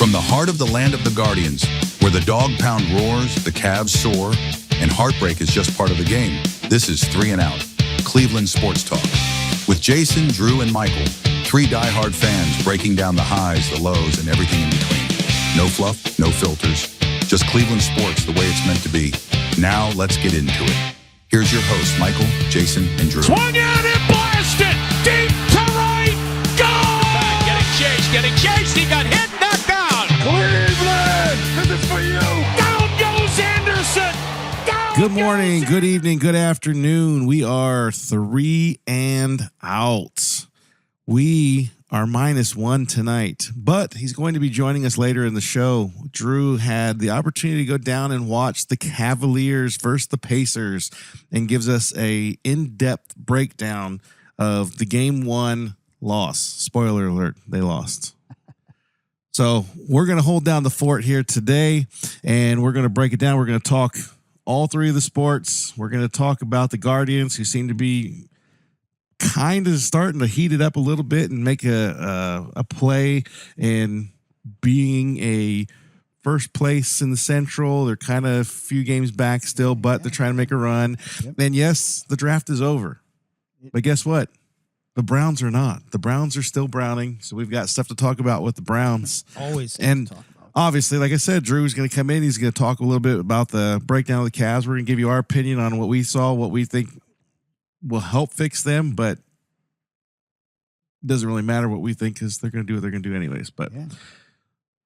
From the heart of the land of the Guardians, where the Dawg Pound roars, the Cavs soar, and heartbreak is just part of the game, this is 3 and Out, Cleveland Sports Talk. With Jason, Drew, and Michael, 3 diehard fans breaking down the highs, the lows, and everything in between. No fluff, no filters, just Cleveland sports the way it's meant to be. Now let's get into it. Here's your hosts, Michael, Jason, and Drew. Swung out and blasted! Deep to right! Go! Back, getting chased, he got hit, knocked down! Cleveland! This is for you! Down goes Anderson! Down Good morning, good evening, good afternoon. We are 3 and Out. We are -1 tonight, but he's going to be joining us later in the show. Drew had the opportunity to go down and watch the Cavaliers versus the Pacers and gives us a in-depth breakdown of the Game 1 loss. Spoiler alert, they lost. So we're going to hold down the fort here today, and we're going to break it down. We're going to talk all 3 of the sports. We're going to talk about the Guardians, who seem to be kind of starting to heat it up a little bit and make a play and being a first place in the Central. They're kind of a few games back still, but they're trying to make a run. Yep. And yes, the draft is over. But guess what? The Browns are not. The Browns are still browning, so we've got stuff to talk about with the Browns. Always and to talk about. Obviously, like I said, Drew's going to come in. He's going to talk a little bit about the breakdown of the Cavs. We're going to give you our opinion on what we saw, what we think will help fix them, but it doesn't really matter what we think because they're going to do what they're going to do anyways. But yeah.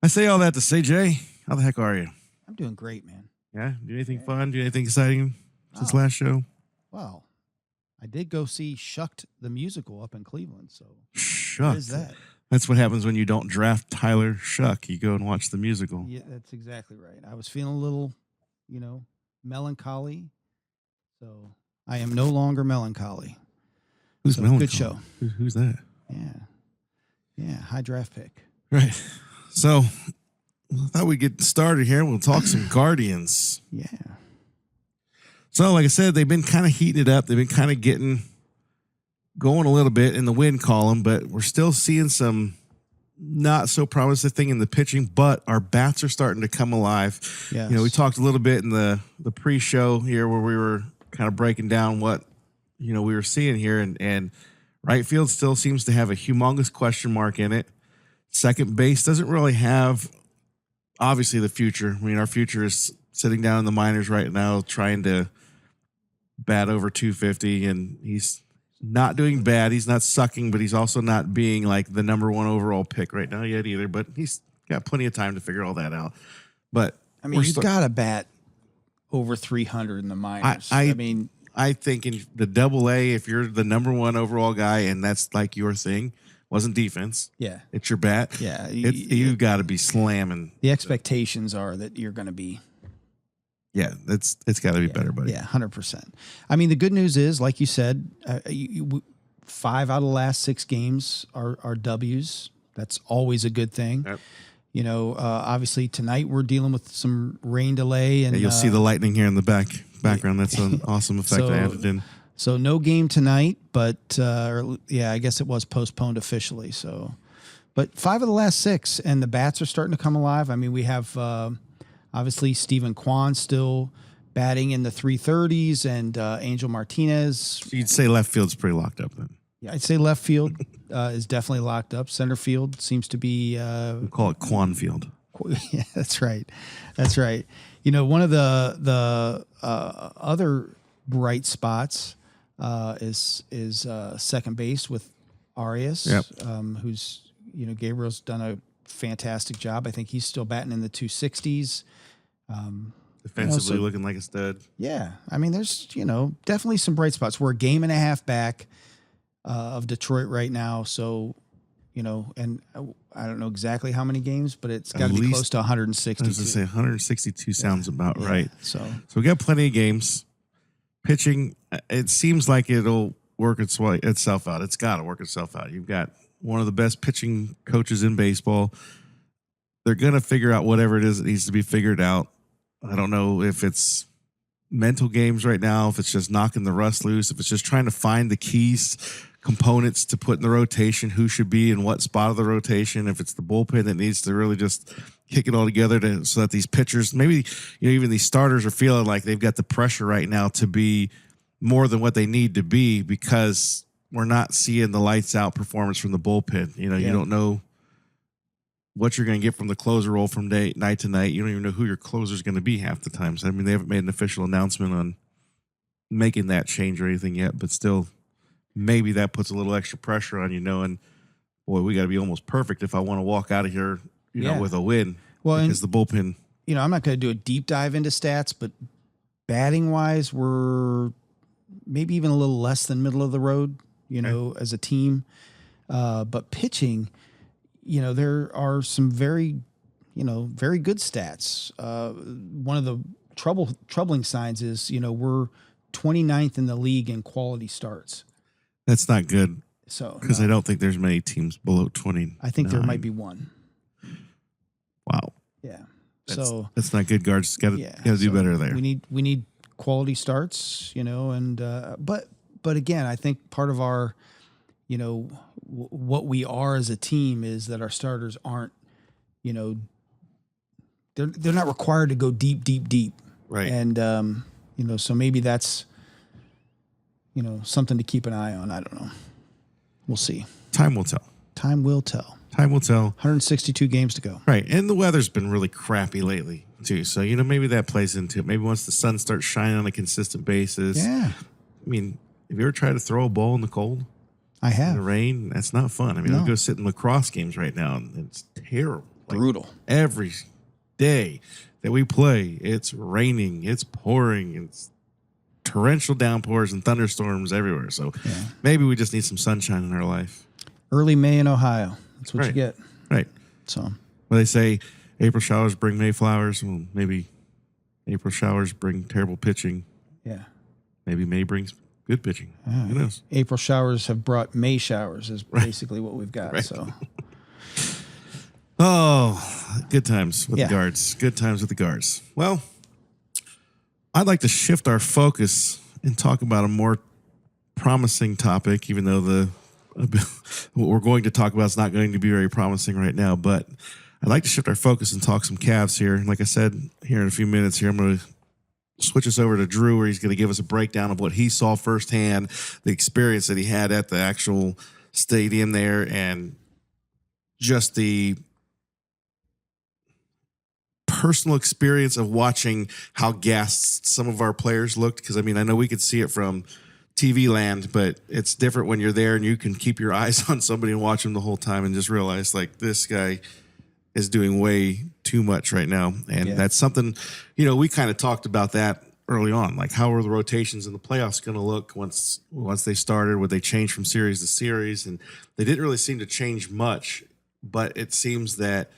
I say all that to say, Jay, how the heck are you? I'm doing great, man. Yeah? Do anything fun? Do anything exciting since last show? Well, I did go see Shucked the musical up in Cleveland. So Shucked. What is that? That's what happens when you don't draft Tyler Shuck. You go and watch the musical. Yeah, that's exactly right. I was feeling a little, melancholy. So I am no longer melancholy. Who's melancholy? Good show. Who's that? Yeah, high draft pick. Right. So I thought we'd get started here. We'll talk some Guardians. Yeah. So, like I said, they've been kind of heating it up. They've been kind of getting going a little bit in the win column, but we're still seeing some not so promising thing in the pitching, but our bats are starting to come alive. Yes. We talked a little bit in the pre-show here where we were kind of breaking down what, we were seeing here, and right field still seems to have a humongous question mark in it. Second base doesn't really have, obviously, the future. I mean, our future is sitting down in the minors right now trying to bat over 250, and he's not doing bad. He's not sucking, but he's also not being like the number 1 overall pick right now yet either. But he's got plenty of time to figure all that out. But I mean, you've got to bat over 300 in the minors. I think in the Double-A, if you're the number 1 overall guy and that's like your thing, wasn't defense. Yeah, it's your bat. Yeah, you've got to be slamming. The expectations are that you're going to be. Yeah, it's got to be better, buddy. Yeah, 100%. I mean, the good news is, like you said, 5 out of the last 6 games are W's. That's always a good thing. Yep. Obviously tonight we're dealing with some rain delay, and you'll see the lightning here in the background. That's an awesome effect I added in. So no game tonight, but I guess it was postponed officially. So, but 5 of the last 6, and the bats are starting to come alive. I mean, we have obviously Stephen Kwan still batting in the 330s, and Angel Martinez. So you'd say left field's pretty locked up then. Yeah, I'd say left field is definitely locked up. Center field seems to be. We'll call it Kwan Field. Yeah, that's right. That's right. One of the other bright spots is second base with Arias, yep. Who's Gabriel's done a fantastic job. I think he's still batting in the 260s. Defensively looking like a stud. Yeah, I mean, there's definitely some bright spots. We're a game and a half back of Detroit right now, so and I don't know exactly how many games, but it's got to be close to 162. I was going to say 162 sounds about right. So we got plenty of games. Pitching, it seems like it'll work itself out. It's got to work itself out. You've got one of the best pitching coaches in baseball. They're going to figure out whatever it is that needs to be figured out. I don't know if it's mental games right now, if it's just knocking the rust loose, if it's just trying to find the keys components to put in the rotation, who should be in what spot of the rotation, if it's the bullpen that needs to really just kick it all together so that these pitchers, maybe even these starters are feeling like they've got the pressure right now to be more than what they need to be because we're not seeing the lights out performance from the bullpen. You don't know what you're going to get from the closer role from night to night. You don't even know who your closer is going to be half the time. So, they haven't made an official announcement on making that change or anything yet, but still, maybe that puts a little extra pressure on you knowing, boy, we got to be almost perfect if I want to walk out of here, with a win. Well, because the bullpen. I'm not going to do a deep dive into stats, but batting wise, we're maybe even a little less than middle of the road, as a team. But pitching, there are some very good stats. One of the troubling signs is, we're 29th in the league in quality starts. That's not good. So, because I don't think there's many teams below 20. I think there might be one. Wow. Yeah. That's not good. Guards got to do better there. We need quality starts, and but again, I think part of our, what we are as a team is that our starters aren't, they're not required to go deep. Right. And so maybe that's, something to keep an eye on. I don't know. We'll see. Time will tell. Time will tell. 162 games to go. Right. And the weather's been really crappy lately, too. So, maybe that plays into it. Maybe once the sun starts shining on a consistent basis. Yeah. Have you ever tried to throw a ball in the cold? I have. In the rain? That's not fun. No. I go sit in lacrosse games right now, and it's terrible. Brutal. Every day that we play, it's raining, it's pouring, it's torrential downpours and thunderstorms everywhere. So maybe we just need some sunshine in our life. Early May in Ohio. That's what you get. Right. So, well, they say April showers bring May flowers. Well, maybe April showers bring terrible pitching. Yeah. Maybe May brings good pitching. Who knows? April showers have brought May showers is basically what we've got. Right. So. Oh, good times with the guards. Good times with the guards. Well, I'd like to shift our focus and talk about a more promising topic, even though what we're going to talk about is not going to be very promising right now. But I'd like to shift our focus and talk some Cavs here. Like I said, here in a few minutes here, I'm going to switch us over to Drew, where he's going to give us a breakdown of what he saw firsthand, the experience that he had at the actual stadium there, and just the personal experience of watching how gassed some of our players looked. Because, I know we could see it from TV land, but it's different when you're there and you can keep your eyes on somebody and watch them the whole time and just realize, like, this guy is doing way too much right now. And that's something, we kind of talked about that early on. Like, how are the rotations in the playoffs going to look once they started? Would they change from series to series? And they didn't really seem to change much, but it seems that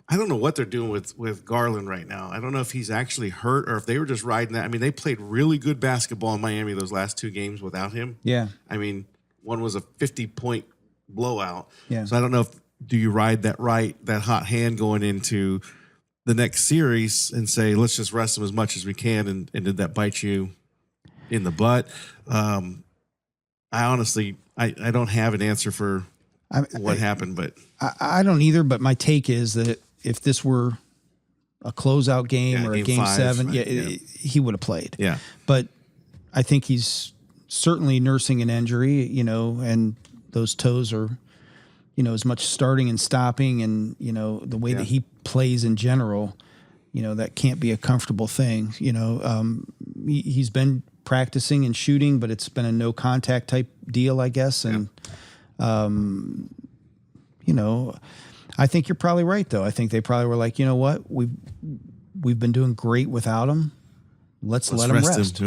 I don't know what they're doing with Garland right now. I don't know if he's actually hurt or if they were just riding that. They played really good basketball in Miami those last two games without him. Yeah. One was a 50-point blowout. Yeah. So I don't know do you ride that hot hand going into the next series and say, let's just rest him as much as we can, and did that bite you in the butt? I honestly, I don't have an answer for what happened, but I don't either. But my take is that if this were a closeout game or a game 7, he would have played. Yeah. But I think he's certainly nursing an injury, and those toes are, as much starting and stopping, and the way that he plays in general, that can't be a comfortable thing. He's been practicing and shooting, but it's been a no contact type deal, I guess, and. I think you're probably right, though. I think they probably were like, you know what, we've been doing great without him. Let's let him rest.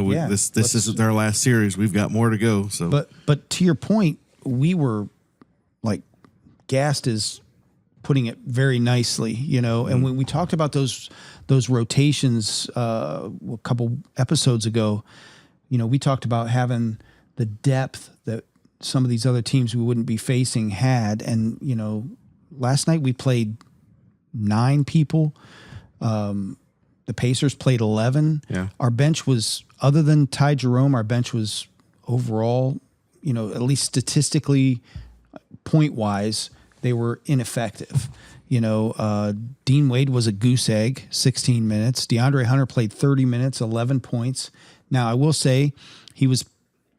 This isn't our last series. We've got more to go. So, but to your point, we were like gassed is putting it very nicely, And when we talked about those rotations a couple episodes ago, we talked about having the depth that some of these other teams we wouldn't be facing had. And, last night we played 9 people. The Pacers played 11. Yeah. Our bench was, other than Ty Jerome, our bench was overall, at least statistically, point-wise, they were ineffective. Dean Wade was a goose egg, 16 minutes. DeAndre Hunter played 30 minutes, 11 points. Now, I will say he was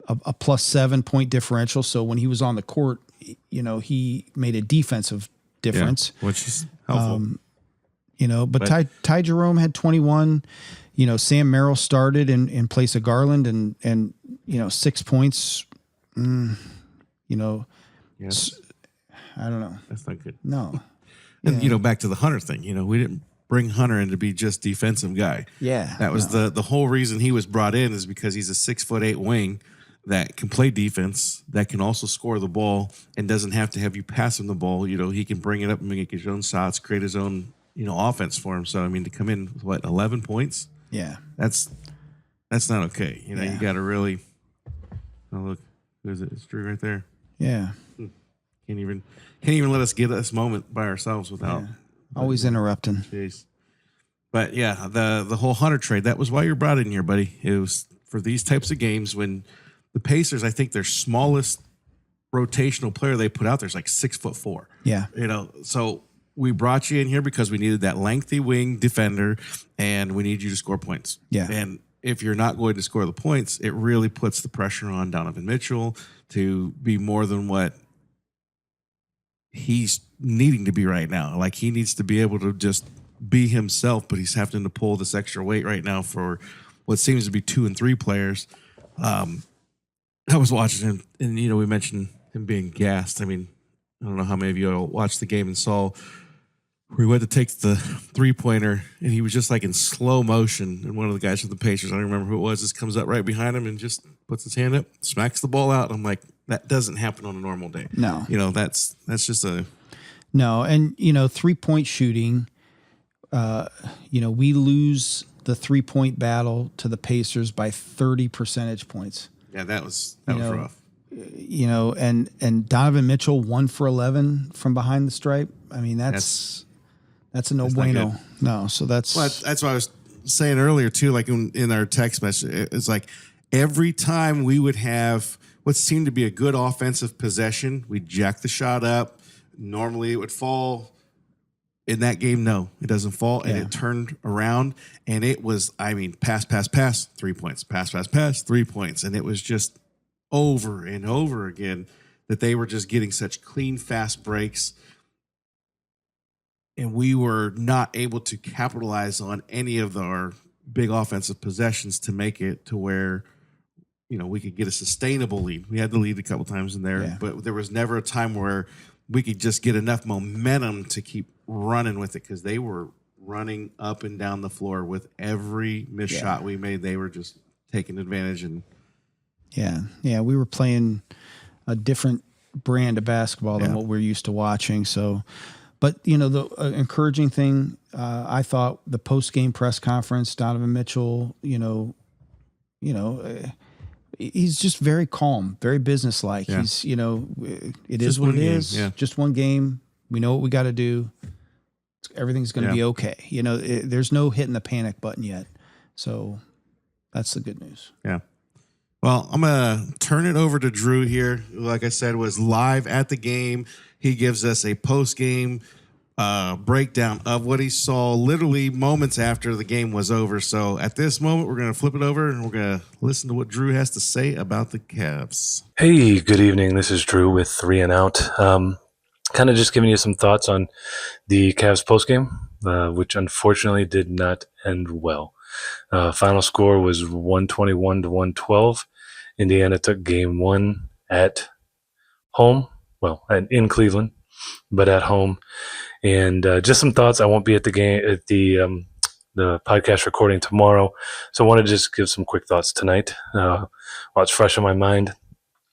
a plus 7 point differential. So when he was on the court, he made a defensive difference. Yeah, which is helpful. But Ty Jerome had 21. Sam Merrill started in place of Garland and 6 points. Yes. I don't know. That's not good. No. And, back to the Hunter thing, we didn't bring Hunter in to be just defensive guy. Yeah. That was the whole reason he was brought in, is because he's a 6'8" wing that can play defense, that can also score the ball and doesn't have to have you pass him the ball. He can bring it up and make his own shots, create his own, offense for him. So, to come in with 11 points? Yeah. That's not okay. You got to really, look, who is it? It's Drew right there. Yeah. Can't even let us get this moment by ourselves without always interrupting. Jeez. But yeah, the whole Hunter trade, that was why you're brought in here, buddy. It was for these types of games when the Pacers, I think their smallest rotational player they put out there is like 6'4". Yeah. So we brought you in here because we needed that lengthy wing defender and we need you to score points. Yeah. And if you're not going to score the points, it really puts the pressure on Donovan Mitchell to be more than what he's needing to be right now. Like, he needs to be able to just be himself, but he's having to pull this extra weight right now for what seems to be 2 and 3 players. I was watching him, and we mentioned him being gassed. I don't know how many of you all watched the game and saw where he went to take the 3-pointer, and he was just like in slow motion. And one of the guys from the Pacers, I don't remember who it was, just comes up right behind him and just puts his hand up, smacks the ball out. I'm like, that doesn't happen on a normal day. No. That's just a... No, and, 3-point shooting, we lose the 3-point battle to the Pacers by 30 percentage points. Yeah, that was rough. And Donovan Mitchell 1 for 11 from behind the stripe. That's a no bueno. No, so that's what I was saying earlier too. Like in our text message, it's like every time we would have what seemed to be a good offensive possession, we'd jack the shot up. Normally, it would fall. In that game, no, it doesn't fall, and it turned around, and it was, pass, 3 points, pass, 3 points, and it was just over and over again that they were just getting such clean, fast breaks, and we were not able to capitalize on any of our big offensive possessions to make it to where, we could get a sustainable lead. We had the lead a couple times in there, but there was never a time where we could just get enough momentum to keep running with it, because they were running up and down the floor with every missed shot we made. They were just taking advantage. And we were playing a different brand of basketball than what we're used to watching. So, but the encouraging thing, I thought the post-game press conference, Donovan Mitchell, he's just very calm, very businesslike. Yeah. He's, it is what it is. Yeah. Just one game. We know what we got to do. Everything's going to be okay. There's no hitting the panic button yet. So that's the good news. Yeah. Well, I'm going to turn it over to Drew here. Like I said, was live at the game. He gives us a post-game breakdown of what he saw literally moments after the game was over. So at this moment, we're going to flip it over and we're going to listen to what Drew has to say about the Cavs. Hey, good evening. This is Drew with 3 and Out. Kind of just giving you some thoughts on the Cavs postgame, which unfortunately did not end well. Final score was 121-112. Indiana took game 1 at home, in Cleveland, but at home. And just some thoughts. I won't be at the game at the podcast recording tomorrow, so I want to just give some quick thoughts tonight while it's fresh in my mind.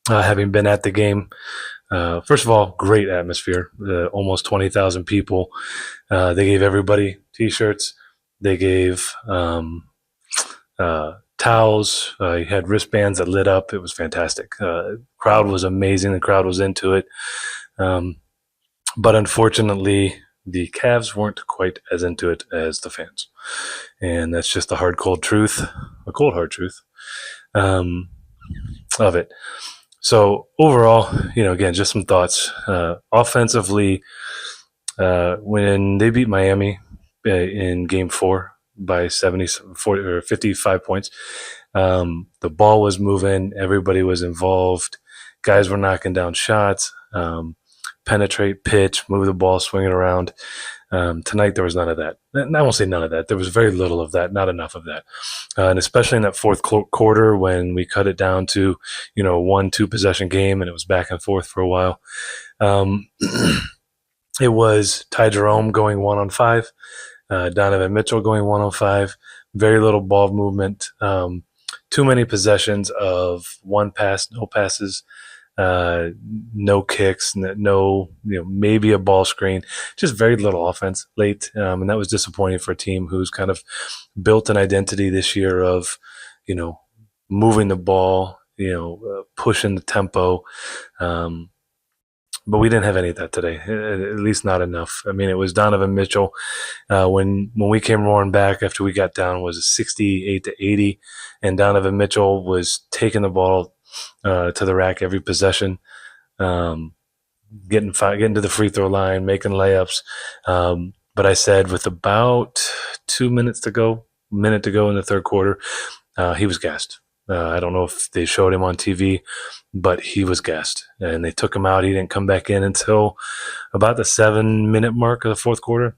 Having been at the game, first of all, great atmosphere. Almost 20,000 people. They gave everybody T-shirts. They gave towels. You had wristbands that lit up. It was fantastic. Crowd was amazing. The crowd was into it. But unfortunately, the Cavs weren't quite as into it as the fans. And that's just the cold, hard truth of it. So overall, again, just some thoughts. Offensively, when they beat Miami in Game 4 by 40 or 55 points, the ball was moving, everybody was involved, guys were knocking down shots, penetrate, pitch, move the ball, swing it around. Tonight there was none of that. I won't say none of that. There was very little of that, not enough of that. And especially in that fourth quarter when we cut it down to, 1-2 possession game and it was back and forth for a while. It was Ty Jerome going 1-on-5, Donovan Mitchell going 1-on-5, very little ball movement, too many possessions of one pass, no passes, no kicks, no, maybe a ball screen, just very little offense late. And that was disappointing for a team who's kind of built an identity this year of, moving the ball, pushing the tempo. But we didn't have any of that today, at least not enough. I mean, it was Donovan Mitchell. When we came roaring back after we got down, was 68-80, and Donovan Mitchell was taking the ball to the rack every possession, getting to the free throw line, making layups. But I said with about 2 minutes to go, minute to go in the third quarter, he was gassed. I don't know if they showed him on TV, but he was gassed, and they took him out. He didn't come back in until about the 7-minute mark of the fourth quarter,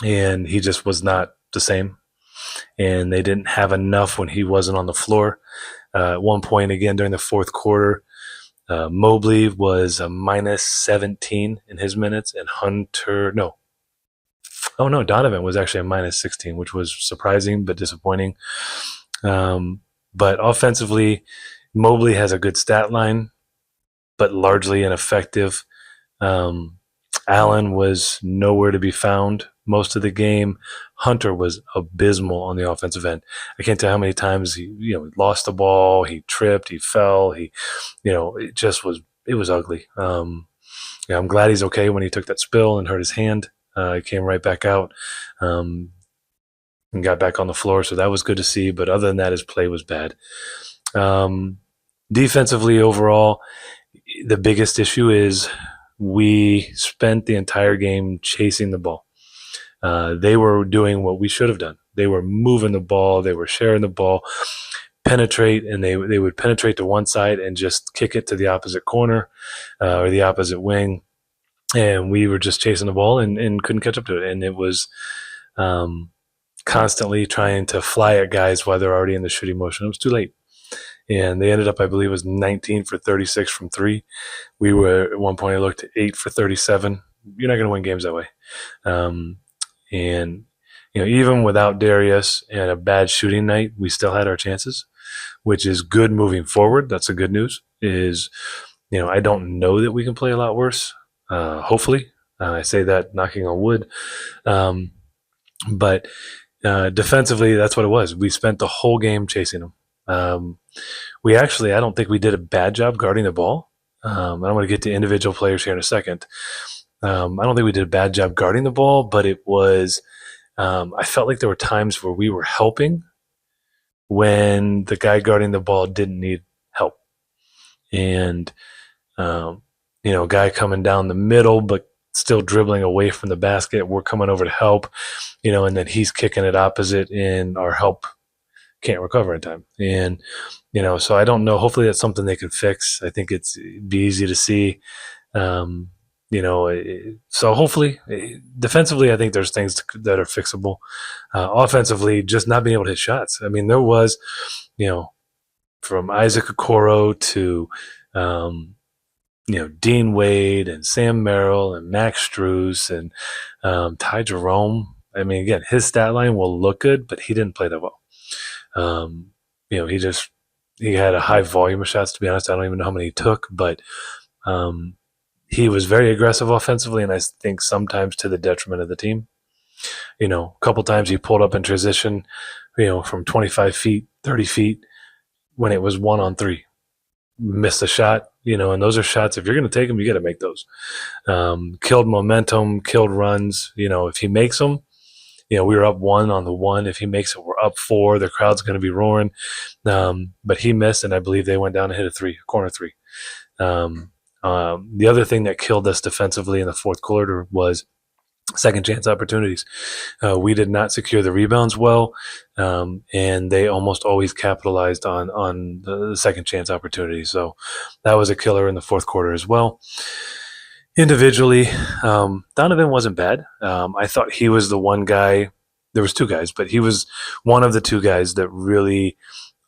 and he just was not the same. And they didn't have enough when he wasn't on the floor. At one point, again, during the fourth quarter, Mobley was a -17 in his minutes, and Donovan was actually a -16, which was surprising but disappointing. But offensively, Mobley has a good stat line, but largely ineffective. Allen was nowhere to be found most of the game. Hunter was abysmal on the offensive end. I can't tell how many times he lost the ball, he tripped, he fell, it was ugly. I'm glad he's okay when he took that spill and hurt his hand. He came right back out. And got back on the floor, so that was good to see. But other than that, his play was bad. Defensively, overall, the biggest issue is we spent the entire game chasing the ball. They were doing what we should have done. They were moving the ball. They were sharing the ball, penetrate, and they would penetrate to one side and just kick it to the opposite corner or the opposite wing. And we were just chasing the ball and couldn't catch up to it. And it was constantly trying to fly at guys while they're already in the shooting motion. It was too late. And they ended up, I believe, it was 19 for 36 from three. We were, at one point, I looked at 8 for 37. You're not going to win games that way. And, even without Darius and a bad shooting night, we still had our chances, which is good moving forward. That's the good news is, I don't know that we can play a lot worse. Hopefully. I say that knocking on wood. But defensively, that's what it was. We spent the whole game chasing them. I don't think we did a bad job guarding the ball. I'm going to get to individual players here in a second. I don't think we did a bad job guarding the ball, but it was, I felt like there were times where we were helping when the guy guarding the ball didn't need help. And, guy coming down the middle, but still dribbling away from the basket. We're coming over to help, and then he's kicking it opposite, and our help can't recover in time. And, so I don't know. Hopefully that's something they can fix. I think it'd be easy to see. So hopefully, defensively, I think there's things that are fixable. Offensively, just not being able to hit shots. I mean, there was, from Isaac Okoro to, Dean Wade and Sam Merrill and Max Strus and Ty Jerome. I mean, again, his stat line will look good, but he didn't play that well. He had a high volume of shots, to be honest. I don't even know how many he took, but he was very aggressive offensively, and I think sometimes to the detriment of the team. A couple times he pulled up in transition, from 25 feet, 30 feet, when it was 1-on-3. Missed a shot, and those are shots. If you're going to take them, you got to make those. Killed momentum, killed runs. If he makes them, we were up 1 on the 1. If he makes it, we're up 4. The crowd's going to be roaring. But he missed, and I believe they went down and hit a corner 3. The other thing that killed us defensively in the fourth quarter was second chance opportunities. We did not secure the rebounds well, and they almost always capitalized on the second chance opportunities. So that was a killer in the fourth quarter as well. Individually, Donovan wasn't bad. I thought he was the one guy. There was two guys, but he was one of the two guys that really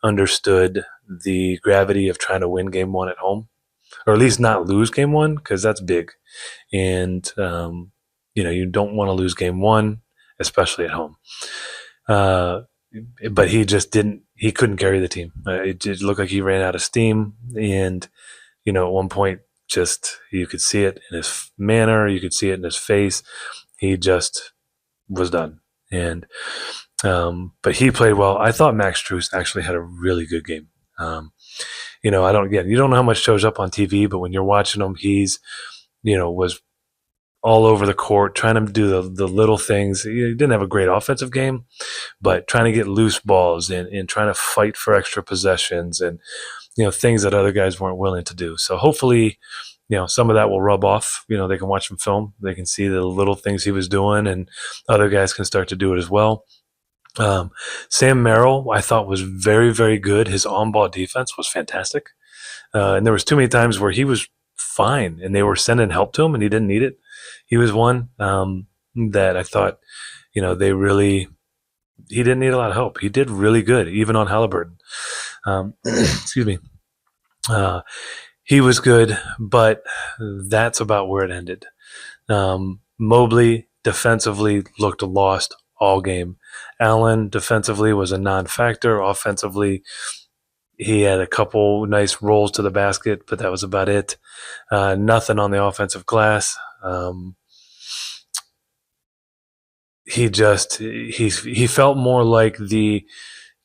understood the gravity of trying to win game one at home, or at least not lose game one, because that's big. And you don't want to lose game one, especially at home. But he just didn't. He couldn't carry the team. It did look like he ran out of steam, and at one point, just you could see it in his manner, you could see it in his face. He just was done. And but he played well. I thought Max Strus actually had a really good game. You don't know how much shows up on TV, but when you're watching him, he's was all over the court, trying to do the little things. He didn't have a great offensive game, but trying to get loose balls and trying to fight for extra possessions and things that other guys weren't willing to do. So hopefully, some of that will rub off. They can watch him film. They can see the little things he was doing, and other guys can start to do it as well. Sam Merrill, I thought, was very, very good. His on-ball defense was fantastic. And there was too many times where he was fine, and they were sending help to him, and he didn't need it. He was one that I thought, he didn't need a lot of help. He did really good, even on Halliburton. Excuse me. He was good, but that's about where it ended. Mobley defensively looked lost all game. Allen defensively was a non-factor. Offensively, he had a couple nice rolls to the basket, but that was about it. Nothing on the offensive glass. He felt more like the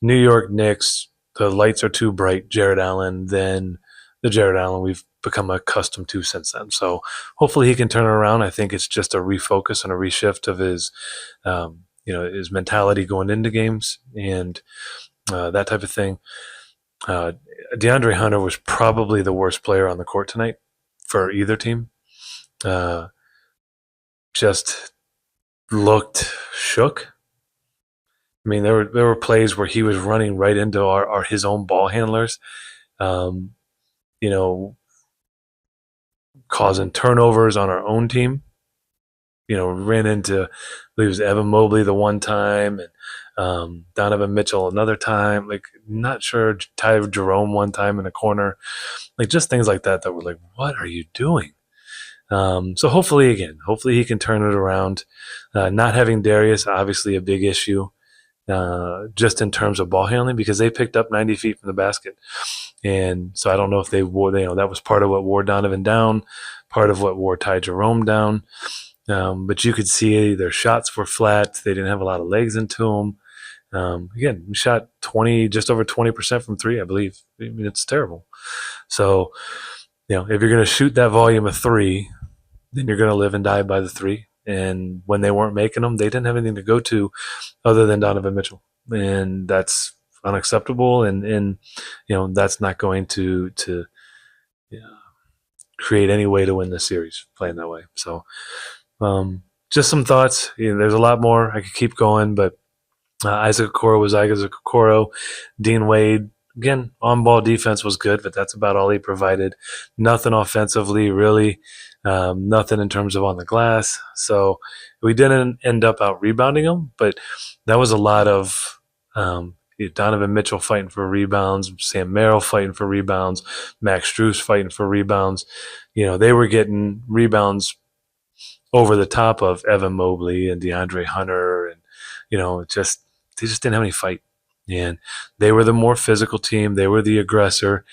New York Knicks, the lights are too bright, Jared Allen, than the Jared Allen we've become accustomed to since then. So hopefully he can turn it around. I think it's just a refocus and a reshift of his, his mentality going into games and that type of thing. DeAndre Hunter was probably the worst player on the court tonight for either team. Just looked shook. I mean, there were plays where he was running right into his own ball handlers, causing turnovers on our own team. Ran into, I believe it was Evan Mobley the one time, and Donovan Mitchell another time. Like, not sure, Ty Jerome one time in the corner. Like, just things like that were like, what are you doing? So hopefully he can turn it around. Not having Darius, obviously a big issue, just in terms of ball handling, because they picked up 90 feet from the basket. And so I don't know if they wore, that was part of what wore Donovan down, part of what wore Ty Jerome down. But you could see their shots were flat. They didn't have a lot of legs into them. Again, we shot just over 20% from three, I believe. I mean, it's terrible. So, if you're going to shoot that volume of three, then you're going to live and die by the three. And when they weren't making them, they didn't have anything to go to other than Donovan Mitchell. And that's unacceptable. And that's not going to create any way to win this series playing that way. So just some thoughts. There's a lot more. I could keep going, but Isaac Okoro was Isaac Okoro. Dean Wade, again, on-ball defense was good, but that's about all he provided. Nothing offensively, really. Nothing in terms of on the glass. So we didn't end up out-rebounding them, but that was a lot of Donovan Mitchell fighting for rebounds, Sam Merrill fighting for rebounds, Max Strus fighting for rebounds. They were getting rebounds over the top of Evan Mobley and DeAndre Hunter, and they just didn't have any fight. And they were the more physical team. They were the aggressor.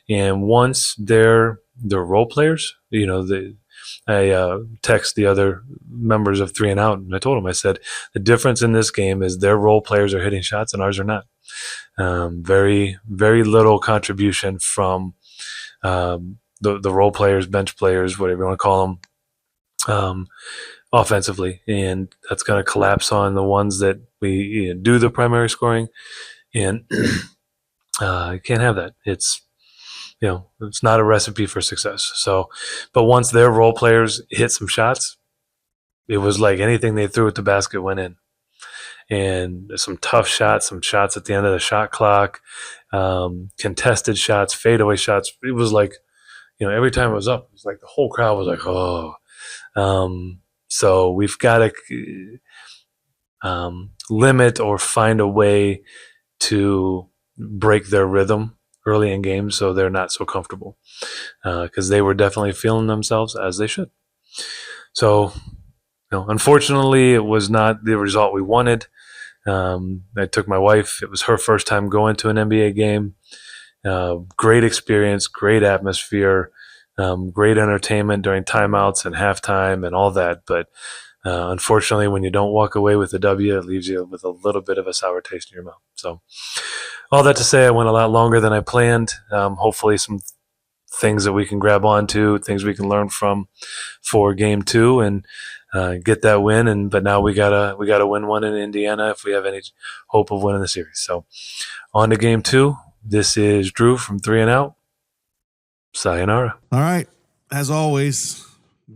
And once they're role players, I text the other members of 3 and Out, and I told them, I said, the difference in this game is their role players are hitting shots and ours are not. Very, very little contribution from the role players, bench players, whatever you want to call them, offensively. And that's going to collapse on the ones that we do the primary scoring. And you can't have that. It's it's not a recipe for success. So, but once their role players hit some shots, it was like anything they threw at the basket went in. And some tough shots, some shots at the end of the shot clock, contested shots, fadeaway shots. It was like, every time it was up, it was like the whole crowd was like, oh. So we've got to limit or find a way to break their rhythm early in games so they're not so comfortable, because they were definitely feeling themselves, as they should. So, unfortunately, it was not the result we wanted. I took my wife. It was her first time going to an NBA game. Great experience, great atmosphere, great entertainment during timeouts and halftime and all that. But unfortunately, when you don't walk away with a W, it leaves you with a little bit of a sour taste in your mouth. So all that to say, I went a lot longer than I planned. Hopefully some things that we can grab onto, things we can learn from for game 2 and get that win. But now we gotta win one in Indiana if we have any hope of winning the series. So on to game 2. This is Drew from 3 and Out. Sayonara. All right. As always,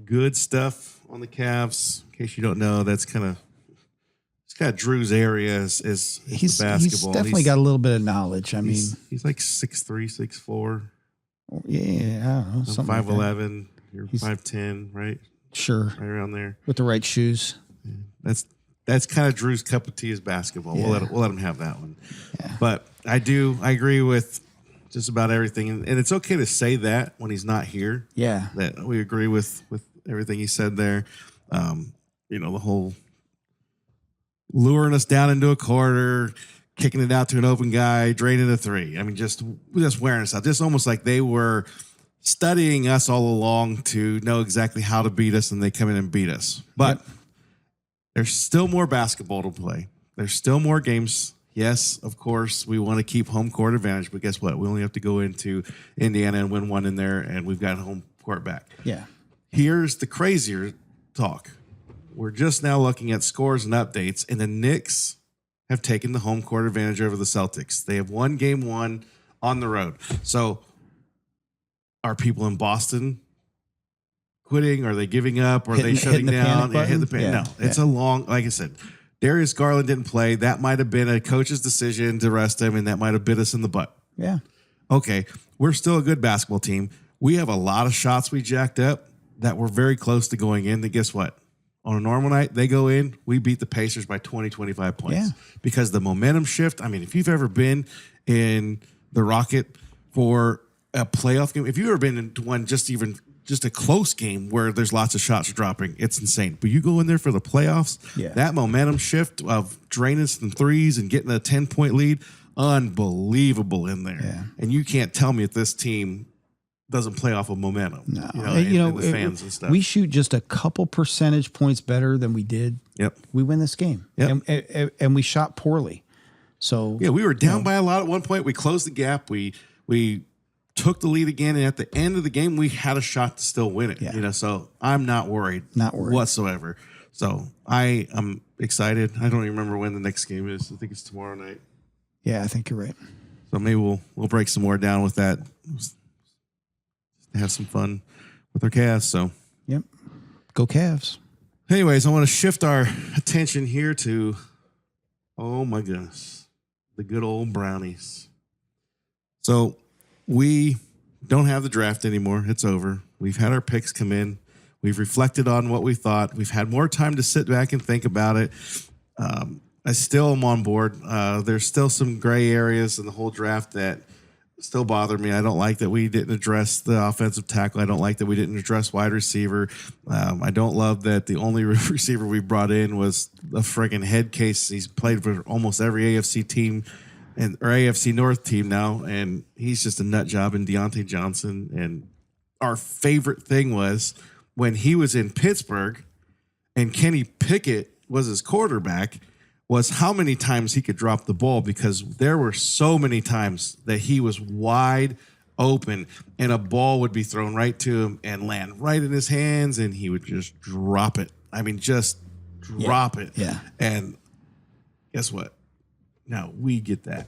good stuff on the Cavs. In case you don't know, that's kind of Drew's area is basketball. He's definitely got a little bit of knowledge. I mean, he's like 6'3", 6'4". Yeah, I don't know. Something 5'11". You're 5'10", right? Sure. Right around there. With the right shoes. That's kind of Drew's cup of tea is basketball. Yeah. We'll let him have that one. Yeah. But I agree with just about everything. And it's okay to say that when he's not here. Yeah. That we agree with everything he said there. The whole luring us down into a quarter, kicking it out to an open guy, draining a 3. I mean, just wearing us out. Just almost like they were studying us all along to know exactly how to beat us, and they come in and beat us. But there's still more basketball to play. There's still more games. Yes, of course, we want to keep home court advantage, but guess what? We only have to go into Indiana and win one in there, and we've got home court back. Yeah. Here's the crazier talk. We're just now looking at scores and updates, and the Knicks have taken the home court advantage over the Celtics. They have won game 1 on the road. So are people in Boston quitting? Are they giving up? Are they shutting down? Hit the panic. Yeah. No, it's a long, like I said, Darius Garland didn't play. That might have been a coach's decision to rest him, and that might have bit us in the butt. Yeah. Okay, we're still a good basketball team. We have a lot of shots we jacked up that were very close to going in. That guess what? On a normal night, they go in, we beat the Pacers by 20, 25 points. Yeah. Because the momentum shift, I mean, if you've ever been in the Rocket for a playoff game, if you've ever been into one just a close game where there's lots of shots dropping, it's insane. But you go in there for the playoffs, that momentum shift of draining some threes and getting a 10-point lead, unbelievable in there. Yeah. And you can't tell me if this team doesn't play off of momentum. No. And the fans and stuff. We shoot just a couple percentage points better than we did. Yep. We win this game. Yep. And we shot poorly. So yeah, we were down by a lot at one point. We closed the gap. We took the lead again, and at the end of the game, we had a shot to still win it. Yeah. So I'm not worried. Whatsoever. So I am excited. I don't even remember when the next game is. I think it's tomorrow night. Yeah, I think you're right. So maybe we'll break some more down with that. Have some fun with our Cavs. So yep, go Cavs. Anyways, I want to shift our attention here to, oh my goodness, the good old Brownies. So we don't have the draft anymore. It's over. We've had our picks come in. We've reflected on what we thought. We've had more time to sit back and think about it. I still am on board. There's still some gray areas in the whole draft that still bother me. I don't like that we didn't address the offensive tackle. I don't like that we didn't address wide receiver. I don't love that the only receiver we brought in was a friggin' head case. He's played for almost every AFC team or AFC North team now, and he's just a nut job in Deontay Johnson. And our favorite thing was when he was in Pittsburgh and Kenny Pickett was his quarterback, was how many times he could drop the ball, because there were so many times that he was wide open and a ball would be thrown right to him and land right in his hands and he would just drop it. I mean, just drop it. Yeah. And guess what? Now we get that.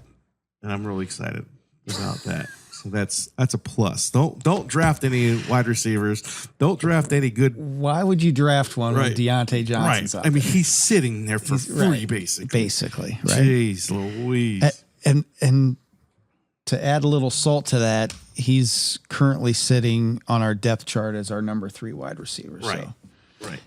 And I'm really excited about that. So that's a plus. Don't draft any wide receivers. Don't draft any good. Why would you draft one Right. when Deontay Johnson's Right. up I mean, there? he's sitting there for free, Right. basically. Basically, right? Jeez Louise. And to add a little salt to that, he's currently sitting on our depth chart as our number 3 wide receiver. Right. So, Right.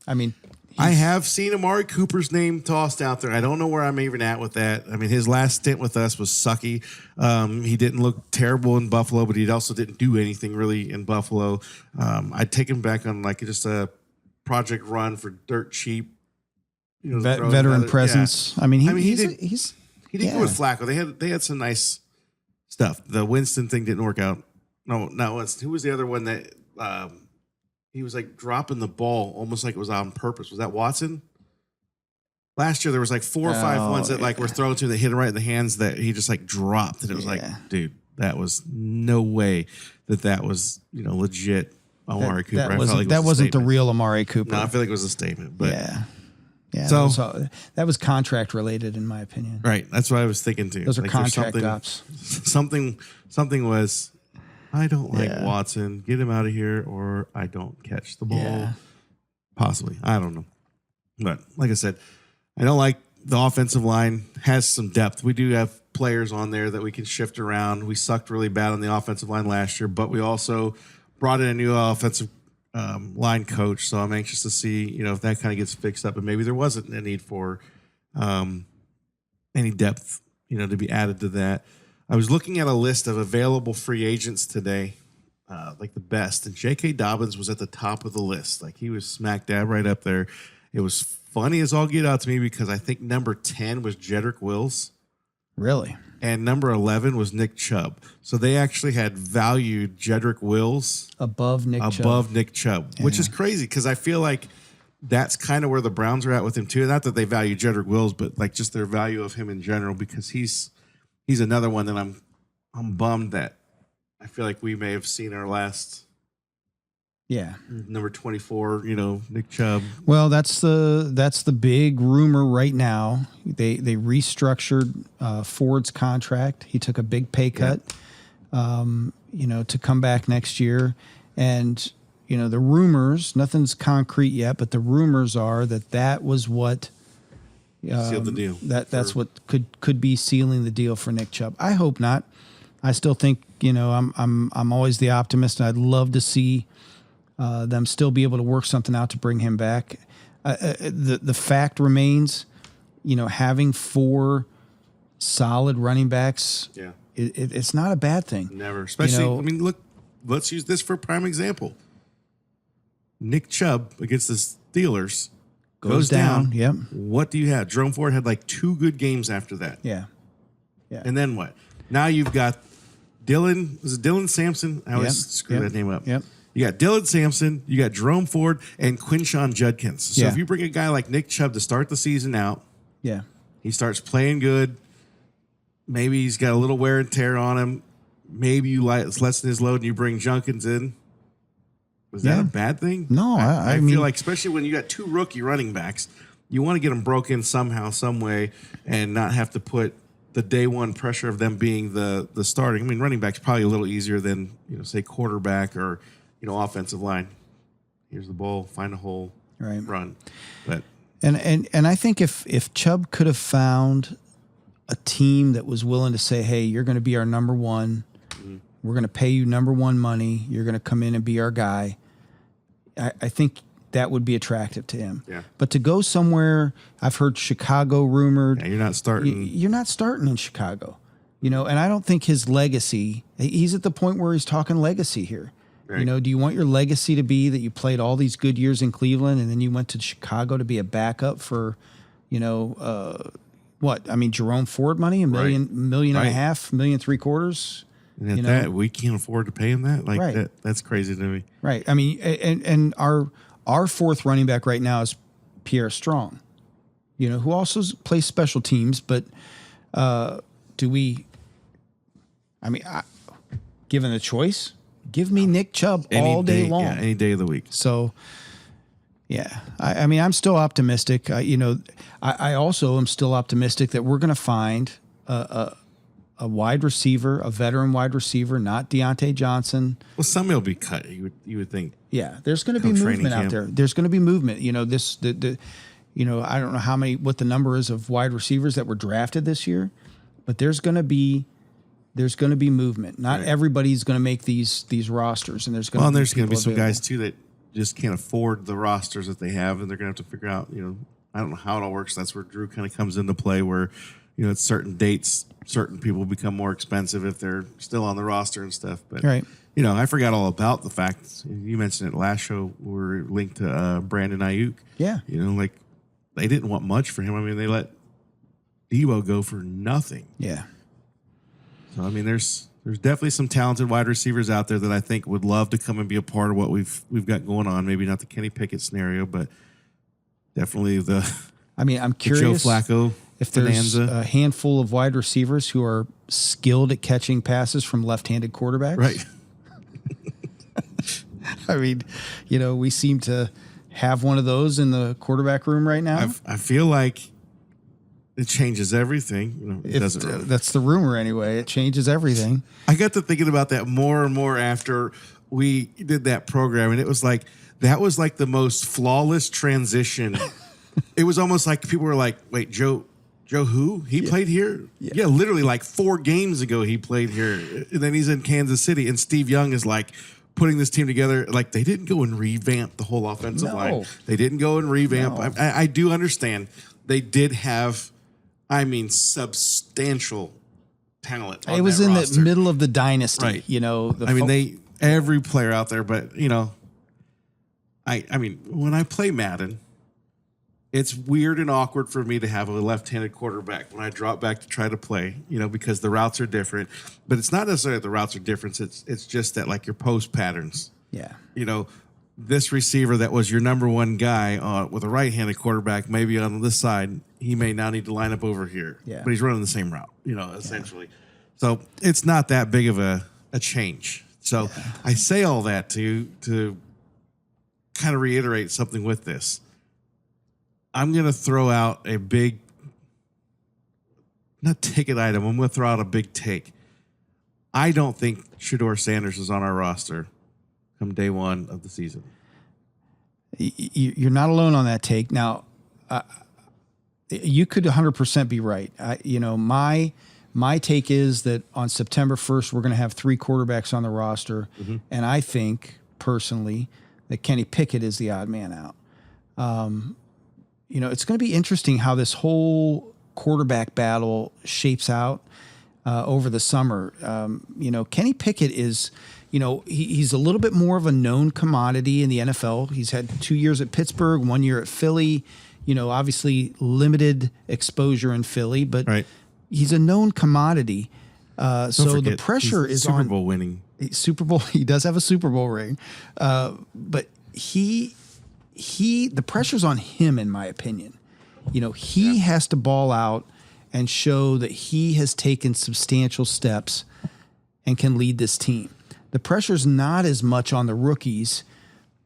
I mean, I have seen Amari Cooper's name tossed out there. I don't know where I'm even at with that. I mean, his last stint with us was sucky. He didn't look terrible in Buffalo, but he also didn't do anything really in Buffalo. I'd take him back on like just a project run for dirt cheap. veteran presence. Yeah. I mean, he did go with Flacco. They had some nice stuff. The Winston thing didn't work out. No, not Winston. Who was the other one that he was like dropping the ball almost like it was on purpose? Was that Watson? Last year there was like 4 or 5 ones that like were thrown to that hit him right in the hands that he just like dropped, and it was like, dude, that was no way that was legit Amari Cooper. That wasn't the real Amari Cooper. No, I feel like it was a statement. But yeah. So that was contract related, in my opinion. Right, that's what I was thinking too. Those are contract ops. Something was. I don't like Watson. Get him out of here, or I don't catch the ball. Yeah. Possibly. I don't know. But like I said, I don't like the offensive line. Has some depth. We do have players on there that we can shift around. We sucked really bad on the offensive line last year, but we also brought in a new offensive line coach. So I'm anxious to see, if that kind of gets fixed up. And maybe there wasn't a need for any depth, to be added to that. I was looking at a list of available free agents today, like the best, and J.K. Dobbins was at the top of the list. Like he was smack dab right up there. It was funny as all get out to me because I think number 10 was Jedrick Wills. Really? And number 11 was Nick Chubb. So they actually had valued Jedrick Wills above Nick Chubb, which is crazy because I feel like that's kind of where the Browns are at with him too. Not that they value Jedrick Wills, but like just their value of him in general, because he's another one that I'm bummed that I feel like we may have seen our last number 24, Nick Chubb. Well, that's the big rumor right now. They restructured Ford's contract. He took a big pay cut to come back next year. And the rumors, nothing's concrete yet, but the rumors are that was what sealed the deal. That's what could be sealing the deal for Nick Chubb. I hope not. I still think I'm always the optimist, and I'd love to see them still be able to work something out to bring him back. The fact remains, having 4 solid running backs, it's not a bad thing. Never, especially. I mean, look, let's use this for a prime example. Nick Chubb against the Steelers. Goes down. Yep. What do you have? Jerome Ford had like 2 good games after that. Yeah. And then what? Now you've got Dylan. Was it Dylan Sampson? I always screw that name up. Yep. You got Dylan Sampson. You got Jerome Ford and Quinshawn Judkins. So if you bring a guy like Nick Chubb to start the season out, he starts playing good. Maybe he's got a little wear and tear on him. Maybe you lessen his load and you bring Judkins in. Was that a bad thing? No, I feel like, especially when you got 2 rookie running backs, you want to get them broken somehow, some way, and not have to put the day one pressure of them being the starting. I mean, running back's probably a little easier than say quarterback or offensive line. Here's the ball, find a hole, run. But and I think if Chubb could have found a team that was willing to say, hey, you're going to be our number 1. We're going to pay you number 1 money. You're going to come in and be our guy. I think that would be attractive to him. Yeah. But to go somewhere, I've heard Chicago rumored. Yeah, you're not starting. You're not starting in Chicago. And I don't think his legacy, he's at the point where he's talking legacy here. Right. Do you want your legacy to be that you played all these good years in Cleveland and then you went to Chicago to be a backup for, what? I mean, Jerome Ford money, $1.5 million, $1.75 million. And at that, we can't afford to pay him that. Like that's crazy to me. Right. I mean, and our 4th running back right now is Pierre Strong, who also plays special teams. But given the choice, give me Nick Chubb all day long. Yeah, any day of the week. So, I mean, I'm still optimistic. I also am still optimistic that we're going to find a wide receiver, a veteran wide receiver, not Deontay Johnson. Well, somebody will be cut. You would think. Yeah, there's going to be Come training movement out camp. there. There's going to be movement. You know, I don't know what the number is of wide receivers that were drafted this year, but there's going to be movement. Not Right. everybody's going to make these rosters, and there's going to there's going to be people some available. guys too that just can't afford the rosters that they have, and they're going to have to figure out. I don't know how it all works. That's where Drew kind of comes into play, where at certain dates, certain people become more expensive if they're still on the roster and stuff. But Right. I forgot all about the fact you mentioned it last show. We're linked to Brandon Ayuk. Yeah. Like they didn't want much for him. I mean, they let Debo go for nothing. Yeah. So I mean, there's definitely some talented wide receivers out there that I think would love to come and be a part of what we've got going on. Maybe not the Kenny Pickett scenario, but definitely I'm the curious Joe Flacco if there's bonanza. a handful of wide receivers who are skilled at catching passes from left-handed quarterbacks. Right. I mean, we seem to have one of those in the quarterback room right now. I feel like it changes everything. It doesn't really. That's the rumor anyway. It changes everything. I got to thinking about that more and more after we did that program, and it was like that was like the most flawless transition. It was almost like people were like, "Wait, Joe who? He played here? Yeah, literally like 4 games ago he played here, and then he's in Kansas City." And Steve Young is like putting this team together. Like they didn't go and revamp the whole offensive line. They didn't go and revamp. No. I do understand they did have, substantial talent. It was in the middle of the dynasty, right? Every player out there, but I mean, when I play Madden, it's weird and awkward for me to have a left-handed quarterback when I drop back to try to play, because the routes are different. But it's not necessarily that the routes are different. It's just that like your post patterns. Yeah. This receiver that was your number one guy with a right-handed quarterback, maybe on this side, he may now need to line up over here. Yeah. But he's running the same route, essentially. So it's not that big of a change. So I say all that to kind of reiterate something with this. I'm going to throw out a big, not ticket item, I'm going to throw out a big take. I don't think Shedeur Sanders is on our roster come day one of the season. You're not alone on that take. Now, you could 100% be right. My take is that on September 1st, we're going to have 3 quarterbacks on the roster, and I think, personally, that Kenny Pickett is the odd man out. It's going to be interesting how this whole quarterback battle shapes out over the summer. Kenny Pickett is, he's a little bit more of a known commodity in the NFL. He's had 2 years at Pittsburgh, 1 year at Philly, obviously limited exposure in Philly, but he's a known commodity. So the pressure is Super on Bowl winning. Super Bowl. He does have a Super Bowl ring, but the pressure's on him, in my opinion. He has to ball out and show that he has taken substantial steps and can lead this team. The pressure's not as much on the rookies,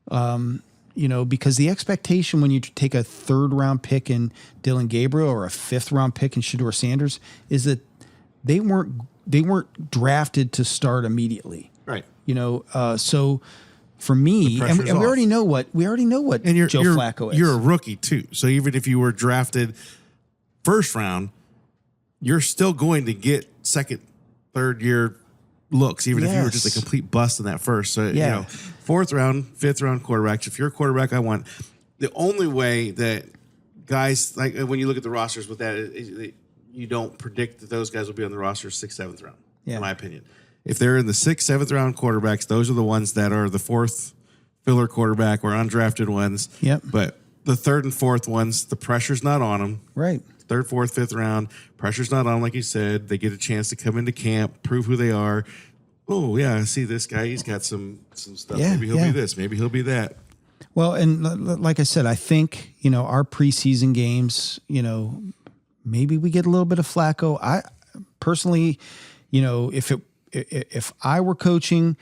because the expectation when you take a 3rd round pick in Dylan Gabriel or a 5th round pick in Shedeur Sanders is that they weren't drafted to start immediately. Right. So for me, and we already know what And Joe Flacco is. You're a rookie too. So even if you were drafted 1st round, you're still going to get 2nd, 3rd year looks, even if you were just a complete bust in that first. So 4th round, 5th round quarterbacks. If you're a quarterback, the only way that guys, like when you look at the rosters with that, you don't predict that those guys will be on the roster 6th, 7th round, in my opinion. If they're in the 6th, 7th round quarterbacks, those are the ones that are the 4th filler quarterback or undrafted ones. Yep. But the 3rd and 4th ones, the pressure's not on them. Right. 3rd, 4th, 5th round, pressure's not on, like you said. They get a chance to come into camp, prove who they are. Oh, yeah, I see this guy. He's got some stuff. Yeah, Maybe he'll be this. Maybe he'll be that. Well, and like I said, I think, our preseason games, maybe we get a little bit of Flacco. I personally, if I were coaching,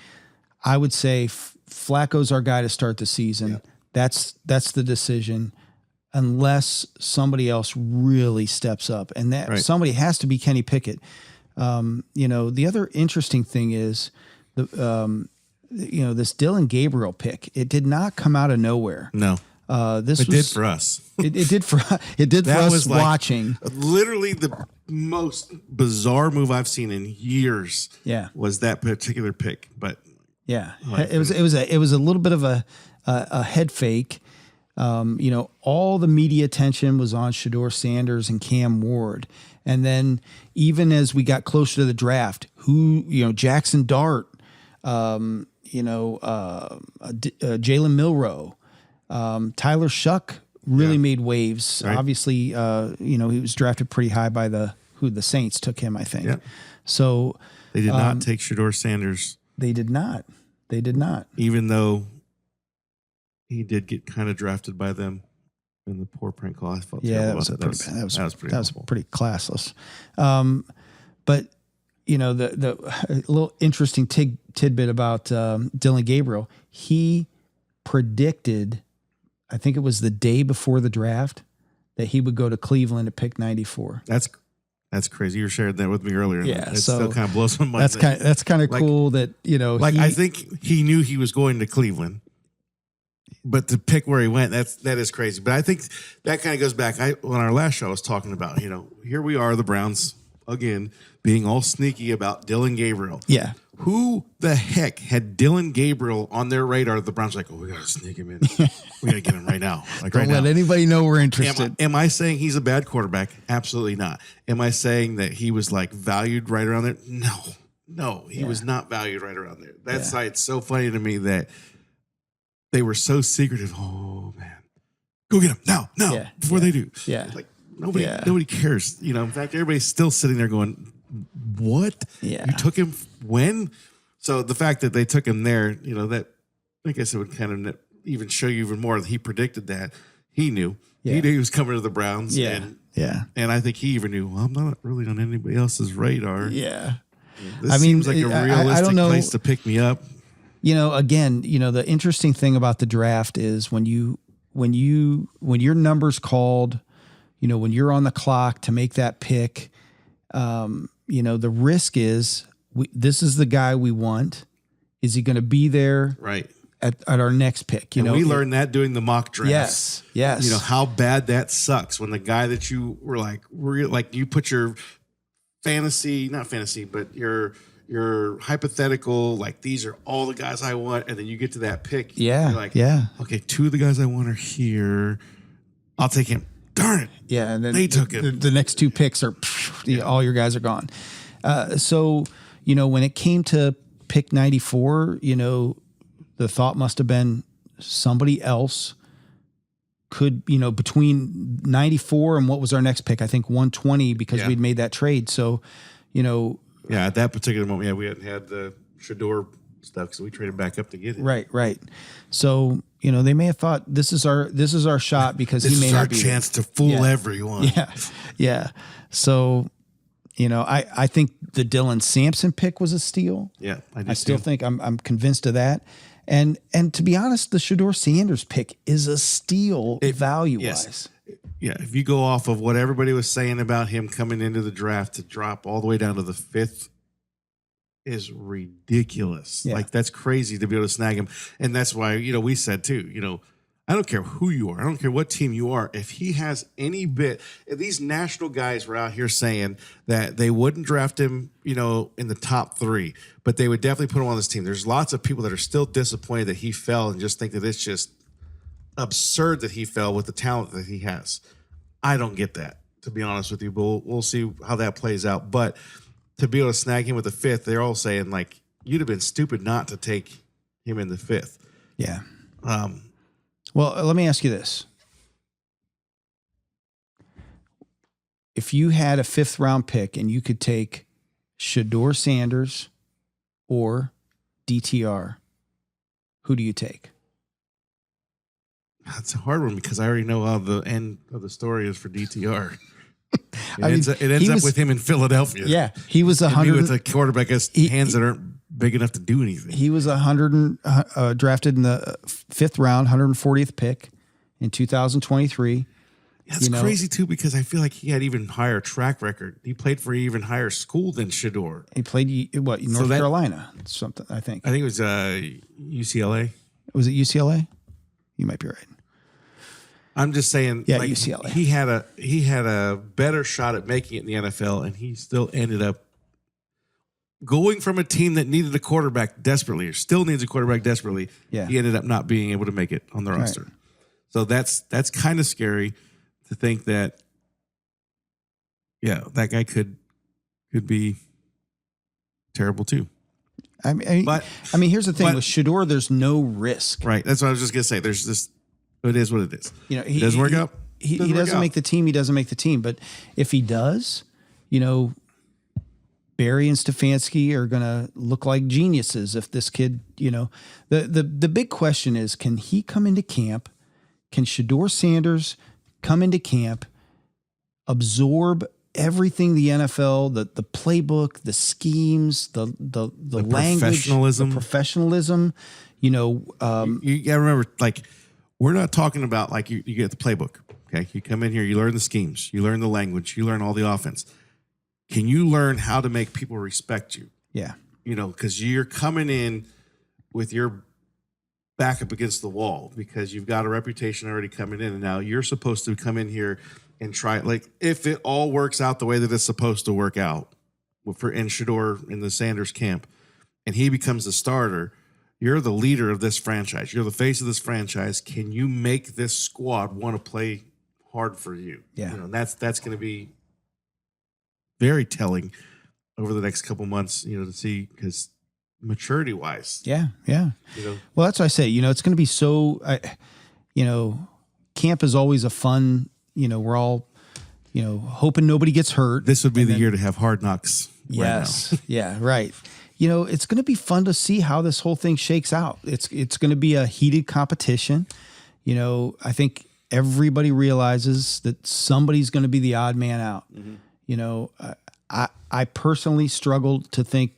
I would say Flacco's our guy to start the season. Yeah. That's the decision, unless somebody else really steps up, and that somebody has to be Kenny Pickett. The other interesting thing is this Dylan Gabriel pick. It did not come out of nowhere. No. It did for us. It did for That us was like watching. Literally the most bizarre move I've seen in years. Yeah. Was that particular pick. But yeah, it was a little bit of a head fake. All the media attention was on Shedeur Sanders and Cam Ward. And then even as we got closer to the draft, Jackson Dart, Jalen Milroe, Tyler Shuck really made waves. Right. Obviously, he was drafted pretty high by the Saints took him, I think. Yeah. So they did not take Shedeur Sanders. They did not. Even though he did get kind of drafted by them in the poor prank call. I felt that was pretty classless. But the little interesting tidbit about Dylan Gabriel, he predicted, I think it was the day before the draft, that he would go to Cleveland at pick 94. That's crazy. You were sharing that with me earlier. Yeah, it still kind of blows my mind. That's kind of cool that I think he knew he was going to Cleveland, but to pick where he went, that is crazy. But I think that kind of goes back. On our last show, I was talking about here we are, the Browns again being all sneaky about Dylan Gabriel. Yeah. Who the heck had Dylan Gabriel on their radar? The Browns like, we got to sneak him in. We got to get him right now. Don't let anybody know we're interested. Am I saying he's a bad quarterback? Absolutely not. Am I saying that he was valued right around there? No, he was not valued right around there. That's why it's so funny to me that they were so secretive. Oh man, go get him now before they do. Yeah, nobody cares. In fact, everybody's still sitting there going, what? Yeah. You took him when? So the fact that they took him there, that I guess it would kind of even show you even more that he predicted that. He knew. Yeah. He knew he was coming to the Browns. Yeah. And I think he even knew, well, I'm not really on anybody else's radar. Yeah. This seems like a realistic place to pick me up. Again, the interesting thing about the draft is when your number's called, when you're on the clock to make that pick, the risk is this is the guy we want. Is he going to be there? Right. At our next pick? And we learned that doing the mock drafts. Yes. How bad that sucks when the guy that you were you put your not fantasy, but your hypothetical, these are all the guys I want, and then you get to that pick. Yeah. You're like, okay, two of the guys I want are here. I'll take him. Darn it. Yeah. And then they took it. The next two picks are all your guys are gone. So, when it came to pick 94, the thought must have been somebody else could, between 94 and what was our next pick? I think 120 because we'd made that trade. So, yeah, at that particular moment, we hadn't had the Shedeur stuff because we traded back up to get it. Right. So, they may have thought this is our shot because this he may is not our be chance to fool everyone. Yeah. So, I think the Dylan Sampson pick was a steal. Yeah, I still think I'm convinced of that. And to be honest, the Shedeur Sanders pick is a steal value-wise. Yeah, if you go off of what everybody was saying about him coming into the draft to drop all the way down to the 5th is ridiculous. Yeah. That's crazy to be able to snag him. And that's why, we said too, I don't care who you are. I don't care what team you are. If he has any bit, these national guys were out here saying that they wouldn't draft him, in the top 3, but they would definitely put him on this team. There's lots of people that are still disappointed that he fell and just think that it's just absurd that he fell with the talent that he has. I don't get that, to be honest with you, but we'll see how that plays out. But to be able to snag him with the 5th, they're all saying you'd have been stupid not to take him in the 5th. Yeah. Well, let me ask you this. If you had a 5th round pick and you could take Shedeur Sanders or DTR, who do you take? That's a hard one because I already know how the end of the story is for DTR. It ends up with him in Philadelphia. Yeah, he was 100 with a quarterback has hands that aren't big enough to do anything. He was drafted in the 5th round, 140th pick in 2023. That's crazy too, because I feel like he had even higher track record. He played for even higher school than Shedeur. He played North Carolina, something. I think it was UCLA. Was it UCLA? You might be right. I'm just saying, yeah, UCLA. He had a better shot at making it in the NFL, and he still ended up going from a team that needed a quarterback desperately, or still needs a quarterback desperately. Yeah. He ended up not being able to make it on the roster. Right. So that's kind of scary to think that, that guy could be terrible too. I mean, here's the thing with Shedeur, there's no risk. Right. That's what I was just gonna say. There's this. It is what it is. He doesn't work out. He doesn't make the team. He doesn't make the team. But if he does, Barry and Stefanski are going to look like geniuses if this kid, the big question is, can he come into camp? Can Shedeur Sanders come into camp, absorb everything the NFL, the playbook, the schemes, the language, the professionalism, you got to remember, we're not talking about you get the playbook. Okay. You come in here, you learn the schemes, you learn the language, you learn all the offense. Can you learn how to make people respect you? Yeah. Because you're coming in with your back up against the wall because you've got a reputation already coming in. And now you're supposed to come in here and try, if it all works out the way that it's supposed to work out for Shedeur in the Sanders camp, and he becomes the starter, you're the leader of this franchise. You're the face of this franchise. Can you make this squad want to play hard for you? Yeah. That's going to be very telling over the next couple months, to see, because maturity wise. Yeah. Yeah. Well, that's what I say, it's going to be so, camp is always a fun, we're all, hoping nobody gets hurt. This would be the year to have Hard Knocks. Yes. Right now. Yeah. Right. It's going to be fun to see how this whole thing shakes out. It's going to be a heated competition. I think everybody realizes that somebody's going to be the odd man out. Mm-hmm. I personally struggled to think,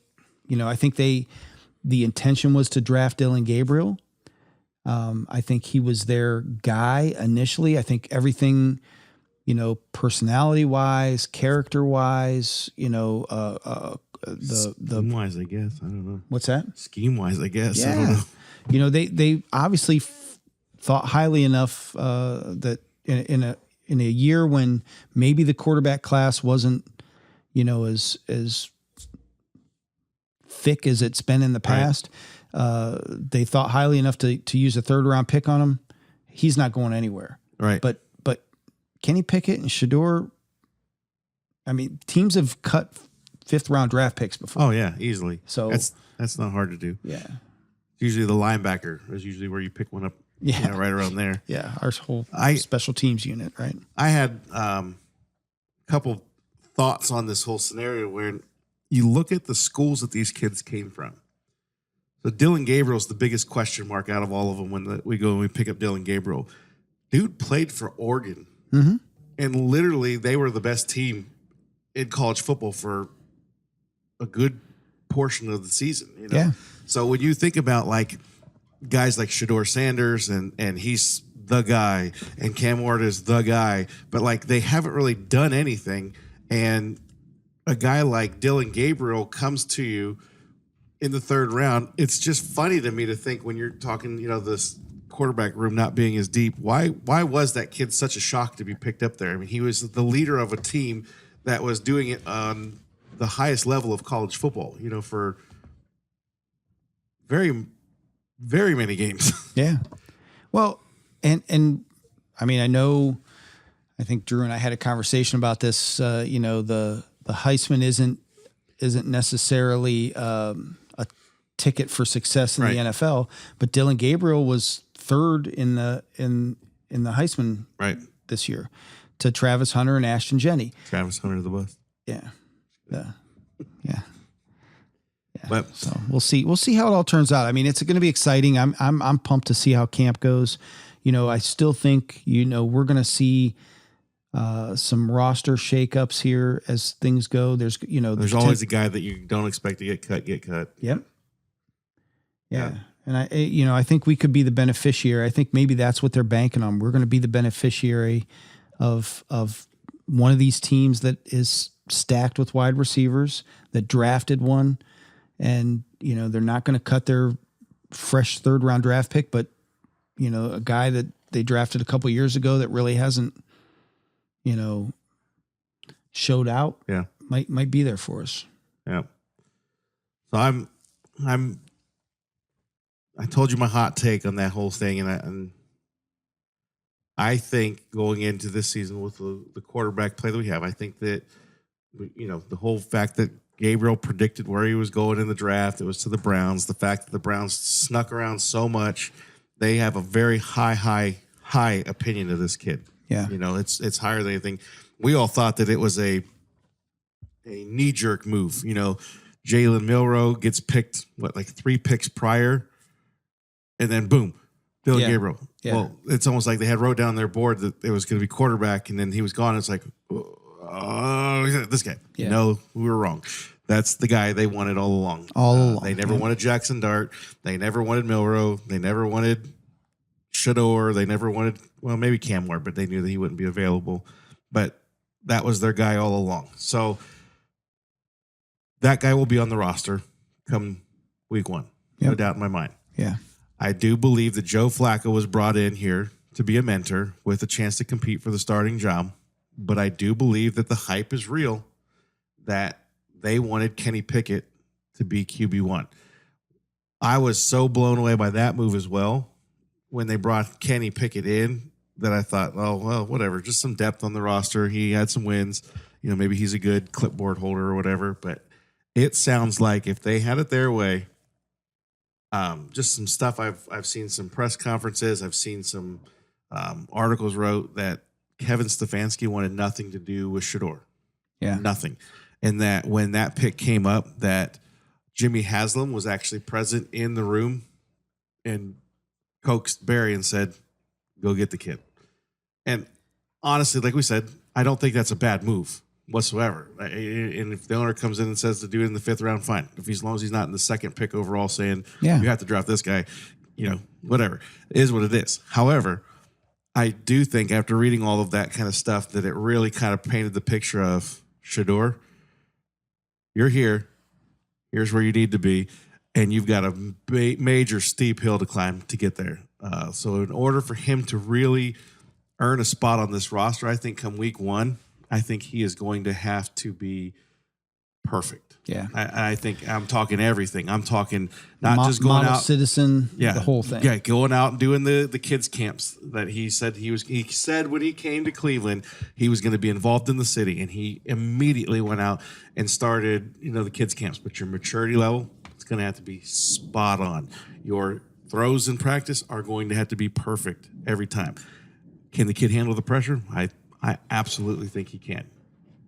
I think the intention was to draft Dillon Gabriel. I think he was their guy initially. I think everything, personality wise, character wise, scheme wise, I guess. I don't know. What's that? Scheme wise, I guess. Yeah. I don't know. They obviously thought highly enough that in a year when maybe the quarterback class wasn't, as thick as it's been in the past, they thought highly enough to use a 3rd round pick on him. He's not going anywhere. Right. But Kenny Pickett and Shedeur, teams have cut 5th round draft picks before. Oh yeah, easily. So that's not hard to do. Yeah. Usually the linebacker is usually where you pick one up. Yeah. Right around there. Yeah. Our whole special teams unit, right? I had a couple thoughts on this whole scenario where you look at the schools that these kids came from. So Dillon Gabriel's the biggest question mark out of all of them when we go and we pick up Dillon Gabriel. Dude played for Oregon. Mm-hmm. And literally they were the best team in college football for a good portion of the season. Yeah. So when you think about guys like Shedeur Sanders and he's the guy, and Cam Ward is the guy, but they haven't really done anything. And a guy like Dillon Gabriel comes to you in the 3rd round. It's just funny to me to think when you're talking, this quarterback room not being as deep. Why was that kid such a shock to be picked up there? He was the leader of a team that was doing it on the highest level of college football, for very, very many games. Yeah. Well, and I think Drew and I had a conversation about this. The Heisman isn't necessarily a ticket for success in the NFL, but Dillon Gabriel was 3rd in the Heisman this year to Travis Hunter and Ashton Jenney. Travis Hunter the bus. Yeah. Yeah. But so we'll see how it all turns out. It's going to be exciting. I'm pumped to see how camp goes. I still think, we're going to see some roster shakeups here as things go. There's always a guy that you don't expect to get cut. Yep. Yeah. And I think we could be the beneficiary. I think maybe that's what they're banking on. We're going to be the beneficiary of one of these teams that is stacked with wide receivers, that drafted one, and they're not going to cut their fresh 3rd round draft pick, but a guy that they drafted a couple years ago that really hasn't showed out. Yeah, might be there for us. Yeah. So I told you my hot take on that whole thing, and I think going into this season with the quarterback play that we have, I think that the whole fact that Gabriel predicted where he was going in the draft, it was to the Browns. The fact that the Browns snuck around so much, they have a very high opinion of this kid. Yeah, it's higher than anything. We all thought that it was a knee jerk move. Jalen Milroe gets picked, 3 picks prior, and then boom, Dylan Gabriel. Yeah. Well, it's almost like they had wrote down their board that it was going to be quarterback, and then he was gone. It's like, oh, this guy. Yeah. No, we were wrong. That's the guy they wanted all along. They never wanted Jackson Dart. They never wanted Milroe. They never wanted Shador. They never wanted, maybe Cam Ward, but they knew that he wouldn't be available. But that was their guy all along. So that guy will be on the roster come week 1. No doubt in my mind. Yeah. I do believe that Joe Flacco was brought in here to be a mentor with a chance to compete for the starting job. But I do believe that the hype is real, that they wanted Kenny Pickett to be QB1. I was so blown away by that move as well when they brought Kenny Pickett in that I thought, oh, well, whatever, just some depth on the roster. He had some wins. Maybe he's a good clipboard holder or whatever. But it sounds like if they had it their way, just some stuff I've seen some press conferences. I've seen some articles wrote that Kevin Stefanski wanted nothing to do with Shador. Yeah. Nothing. And that when that pick came up, that Jimmy Haslam was actually present in the room and coaxed Barry and said, go get the kid. And honestly, like we said, I don't think that's a bad move whatsoever. And if the owner comes in and says to do it in the 5th round, fine. As long as he's not in the 2nd pick overall saying, you have to draft this guy, whatever. It is what it is. However, I do think after reading all of that kind of stuff that it really kind of painted the picture of Shador, you're here. Here's where you need to be. And you've got a major steep hill to climb to get there. So in order for him to really earn a spot on this roster, I think come week 1, I think he is going to have to be perfect. Yeah. I think I'm talking everything. I'm talking not just going model out. Citizen, the whole thing. Yeah, going out and doing the kids camps that he said he said when he came to Cleveland, he was going to be involved in the city, and he immediately went out and started, the kids camps. But your maturity level, it's going to have to be spot on. Your throws in practice are going to have to be perfect every time. Can the kid handle the pressure? I absolutely think he can.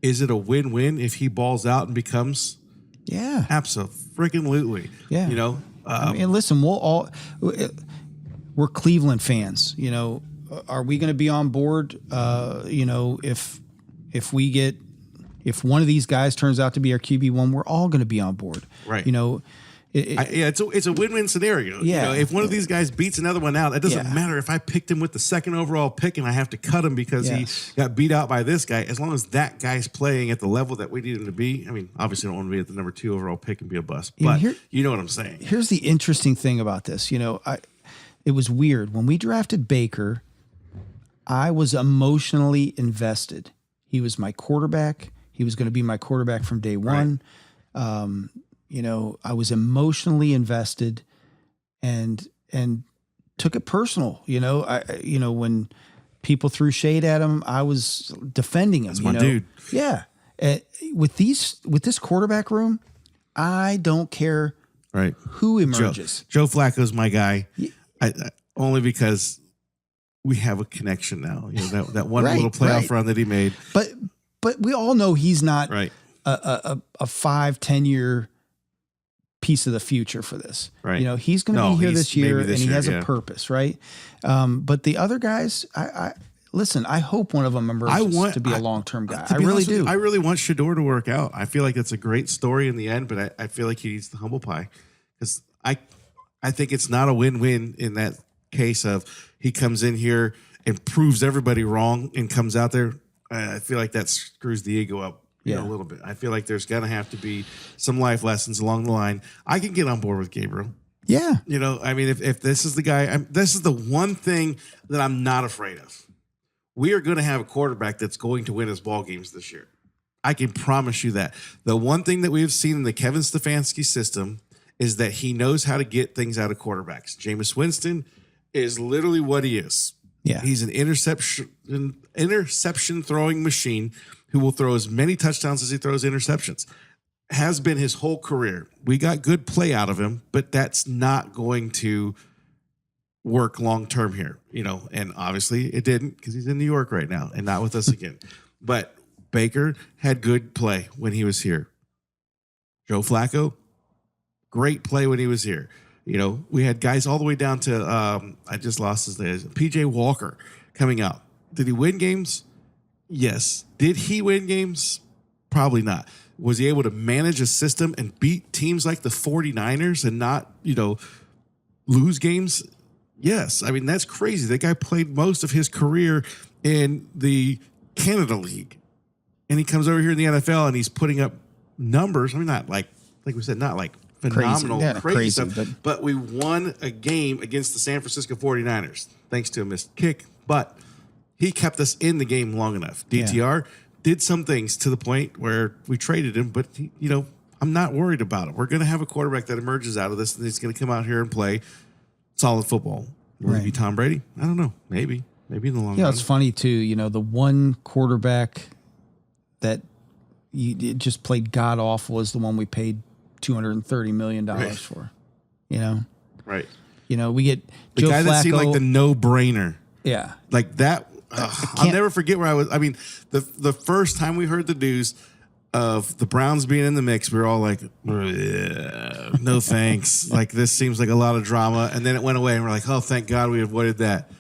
Is it a win-win if he balls out and becomes? Yeah, absolutely. Yeah, I mean, listen, we're Cleveland fans. Are we going to be on board? If one of these guys turns out to be our QB1, we're all going to be on board. Right. It's a win-win scenario. Yeah. If one of these guys beats another one out, it doesn't matter if I picked him with the 2nd overall pick and I have to cut him because he got beat out by this guy. As long as that guy's playing at the level that we need him to be. I mean, obviously, I don't want to be at the number 2 overall pick and be a bust, but you know what I'm saying. Here's the interesting thing about this. It was weird when we drafted Baker. I was emotionally invested. He was my quarterback. He was going to be my quarterback from day one. Right. I was emotionally invested and took it personal. When people threw shade at him, I was defending him. That's my dude. Yeah. With this quarterback room, I don't care who emerges. Joe Flacco's my guy. Only because we have a connection now. That one little playoff run that he made. But we all know he's not a 5-10 year piece of the future for this. Right. He's going to be here this year, and he has a purpose, right? But the other guys, listen, I hope one of them emerges to be a long-term guy. I really do. I really want Shador to work out. I feel like it's a great story in the end, but I feel like he needs the humble pie because I think it's not a win-win in that case of he comes in here and proves everybody wrong and comes out there, I feel like that screws the ego up a little bit. I feel like there's going to have to be some life lessons along the line. I can get on board with Gabriel. Yeah. I mean, if this is the guy, this is the one thing that I'm not afraid of. We are going to have a quarterback that's going to win us ball games this year. I can promise you that. The one thing that we have seen in the Kevin Stefanski system is that he knows how to get things out of quarterbacks. Jameis Winston is literally what he is. Yeah. He's an interception throwing machine who will throw as many touchdowns as he throws interceptions. Has been his whole career. We got good play out of him, but that's not going to work long term here, and obviously it didn't because he's in New York right now and not with us again. But Baker had good play when he was here. Joe Flacco, great play when he was here. We had guys all the way down to I just lost his name, PJ Walker coming out. Did he win games? Yes. Did he win games? Probably not. Was he able to manage a system and beat teams like the 49ers and not, lose games? Yes. I mean, that's crazy. That guy played most of his career in the Canada League. And he comes over here in the NFL and he's putting up numbers. I mean, not like we said, not like phenomenal, crazy stuff. But we won a game against the San Francisco 49ers, thanks to a missed kick. But he kept us in the game long enough. DTR did some things to the point where we traded him, but I'm not worried about it. We're going to have a quarterback that emerges out of this, and he's going to come out here and play solid football. Will it be Tom Brady? I don't know. Maybe in the long run. Yeah, it's funny too. The one quarterback that it just played god awful was the one we paid $230 million for. Right. We get the Joe guy Flacco, that seemed like the no-brainer. Yeah. Like that. I'll never forget where I was. I mean, the first time we heard the news of the Browns being in the mix, we were all like, no thanks. Like, this seems like a lot of drama. And then it went away, and we're like, oh, thank God we avoided that.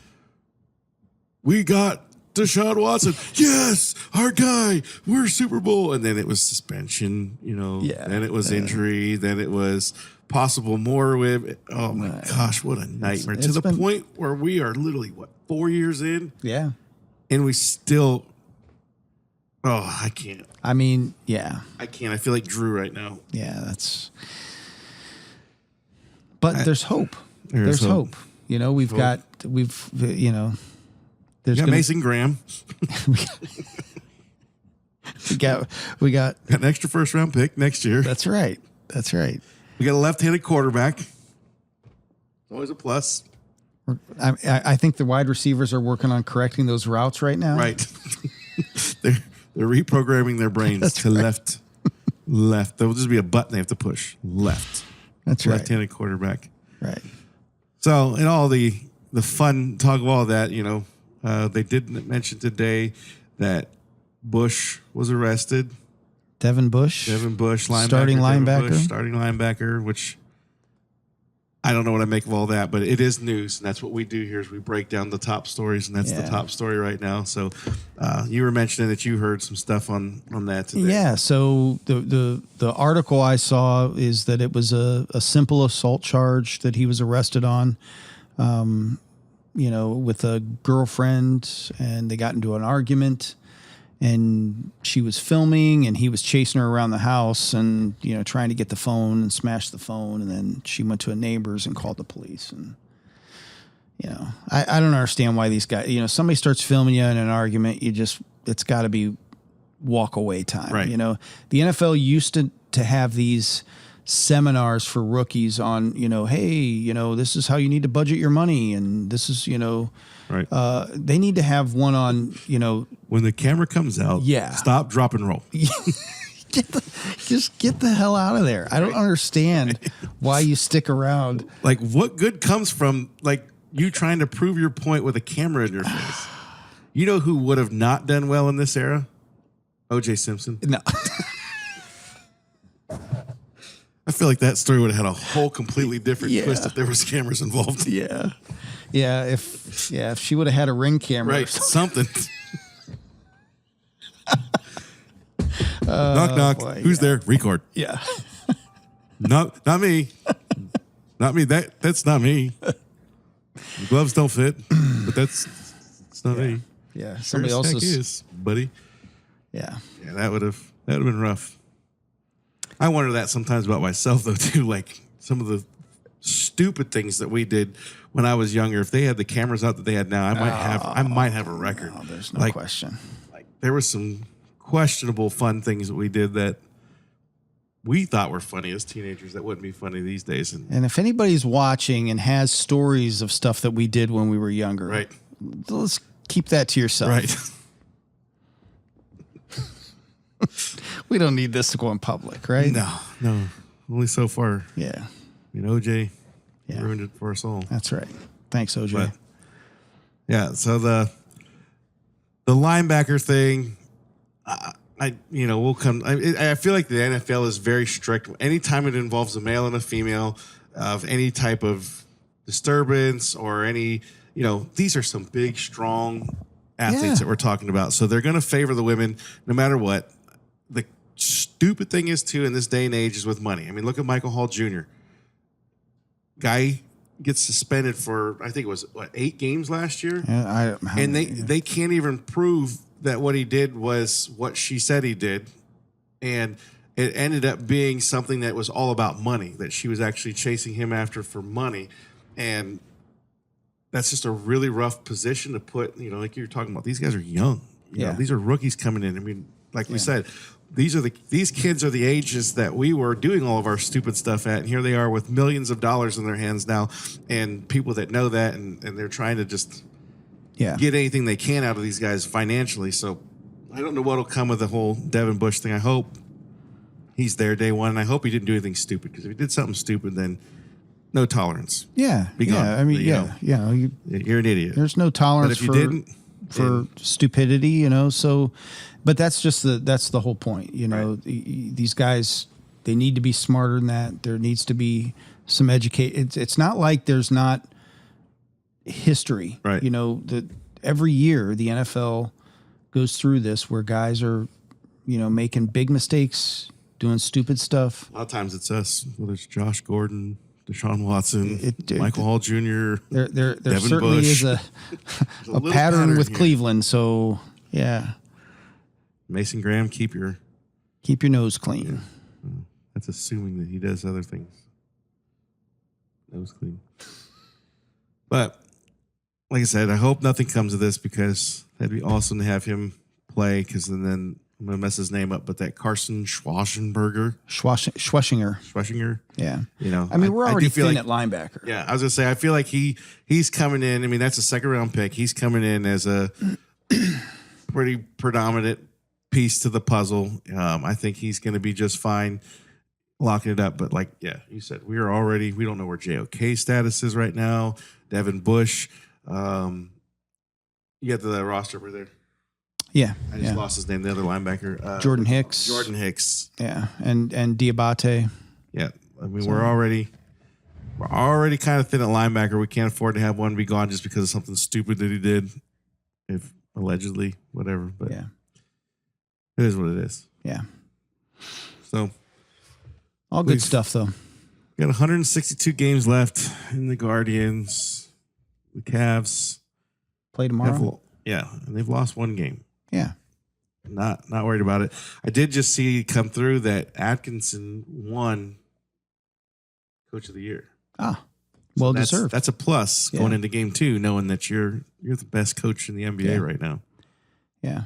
We got Deshaun Watson. Yes, our guy. We're Super Bowl. And then it was suspension, Then it was injury. Then it was possible more with. Oh, my gosh, what a nightmare. To the point where we are literally, 4 years in? Yeah. And we still, I can't. I mean, yeah. I can't. I feel like Drew right now. Yeah, but there's hope. There's hope. We've got Mason Graham. we got an extra first round pick next year. That's right. We got a left-handed quarterback. Always a plus. I think the wide receivers are working on correcting those routes right now. Right. they're reprogramming their brains to left. There'll just be a button they have to push. Left. That's right. Left-handed quarterback. Right. So, in all the fun talk of all that, they did mention today that Bush was arrested. Devin Bush, linebacker. Starting linebacker, which I don't know what I make of all that, but it is news, and that's what we do here is we break down the top stories, and that's the top story right now. So you were mentioning that you heard some stuff on that today. Yeah, so the article I saw is that it was a simple assault charge that he was arrested on, with a girlfriend, and they got into an argument. And she was filming, and he was chasing her around the house and, trying to get the phone and smash the phone. And then she went to a neighbor's and called the police. And, I don't understand why these guys, somebody starts filming you in an argument, it's got to be walk away time. Right. The NFL used to have these seminars for rookies on, hey, this is how you need to budget your money. And this is, right. They need to have one on, when the camera comes out, stop, drop, and roll. Just get the hell out of there. I don't understand why you stick around. Like, what good comes from, you trying to prove your point with a camera in your face? You know who would have not done well in this era? O.J. Simpson. No. I feel like that story would have had a whole completely different twist if there was cameras involved. Yeah. Yeah, if she would have had a Ring camera. Right, something. Knock, knock. Boy, Who's there? Record. Yeah. Not me. Not me. That's not me. The gloves don't fit, but that's It's not A. Yeah. Sure Somebody as else heck is, buddy. Yeah. Yeah, that would have been rough. I wonder that sometimes about myself though too. Like some of the stupid things that we did when I was younger. If they had the cameras out that they had now, I might have a record. No, there's no question. Like there were some questionable fun things that we did that we thought were funny as teenagers that wouldn't be funny these days. And if anybody's watching and has stories of stuff that we did when we were younger, right, let's keep that to yourself. right. We don't need this to go in public, right? No. Only so far. Yeah. OJ Yeah. ruined it for us all. That's right. Thanks, OJ. But, yeah, so the linebacker thing, we'll come. I feel like the NFL is very strict. Anytime it involves a male and a female of any type of disturbance or any, these are some big, strong athletes that we're talking about. So they're going to favor the women no matter what. The stupid thing is, too, in this day and age is with money. I mean, look at Michael Hall Jr. Guy gets suspended for, I think it was, 8 games last year? Yeah, and they can't even prove that what he did was what she said he did. And it ended up being something that was all about money, that she was actually chasing him after for money. And that's just a really rough position to put, like you're talking about. These guys are young. You know, these are rookies coming in. I mean, like we said, these kids are the ages that we were doing all of our stupid stuff at, and here they are with millions of dollars in their hands now, and people that know that, and they're trying to just get anything they can out of these guys financially. So I don't know what'll come of the whole Devin Bush thing. I hope he's there day one, and I hope he didn't do anything stupid, because if he did something stupid, then no tolerance. Be gone. I mean, you're an idiot. There's no tolerance but if you didn't, for stupidity, so, but that's the whole point, These guys, they need to be smarter than that. There needs to be some educate. It's not like there's not history, right? Every year the NFL goes through this where guys are, making big mistakes, doing stupid stuff. A lot of times it's us, whether it's Josh Gordon, Deshaun Watson, Michael Hall Jr. There Devin certainly Bush. is a pattern with here. Cleveland. So yeah, Mason Graham, keep your nose clean. Yeah. That's assuming that he does other things. Nose clean. But like I said, I hope nothing comes of this, because that'd be awesome to have him play. Because then I'm gonna mess his name up, but that Carson Schwarzenberger. Yeah. I mean, we're already feel thin like, at linebacker. Yeah, I was gonna say, I feel like he's coming in. I mean, that's a 2nd round pick. He's coming in as a pretty predominant piece to the puzzle. I think he's going to be just fine locking it up. But like, you said, we don't know where JOK status is right now. Devin Bush. You got the roster over there. Yeah. I just lost his name. The other linebacker. Jordan Hicks. Yeah. And Diabate. Yeah. I mean, we're already kind of thin at linebacker. We can't afford to have one be gone just because of something stupid that he did. If allegedly, whatever. But it is what it is. Yeah. So all good stuff, though. We got 162 games left in the Guardians. The Cavs play tomorrow. And they've lost 1 game. Yeah. Not worried about it. I did just see come through that Atkinson won Coach of the Year. Well deserved. That's a plus going into game 2, knowing that you're the best coach in the NBA right now. Yeah.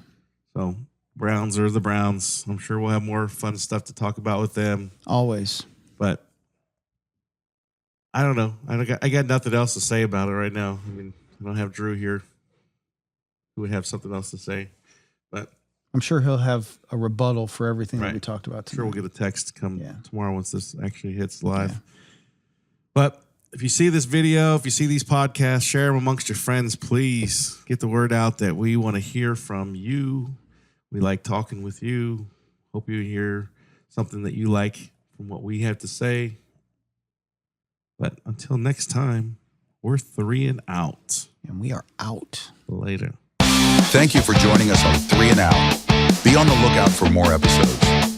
So Browns are the Browns. I'm sure we'll have more fun stuff to talk about with them. Always. But I don't know. I got nothing else to say about it right now. I mean, I don't have Drew here who would have something else to say. But I'm sure he'll have a rebuttal for everything that we talked about today. Sure, we'll get a text tomorrow once this actually hits live. Yeah. But if you see this video, if you see these podcasts, share them amongst your friends. Please get the word out that we want to hear from you. We like talking with you. Hope you hear something that you like from what we have to say. But until next time, we're 3 and out. And we are out. Later. Thank you for joining us on 3 and Out. Be on the lookout for more episodes.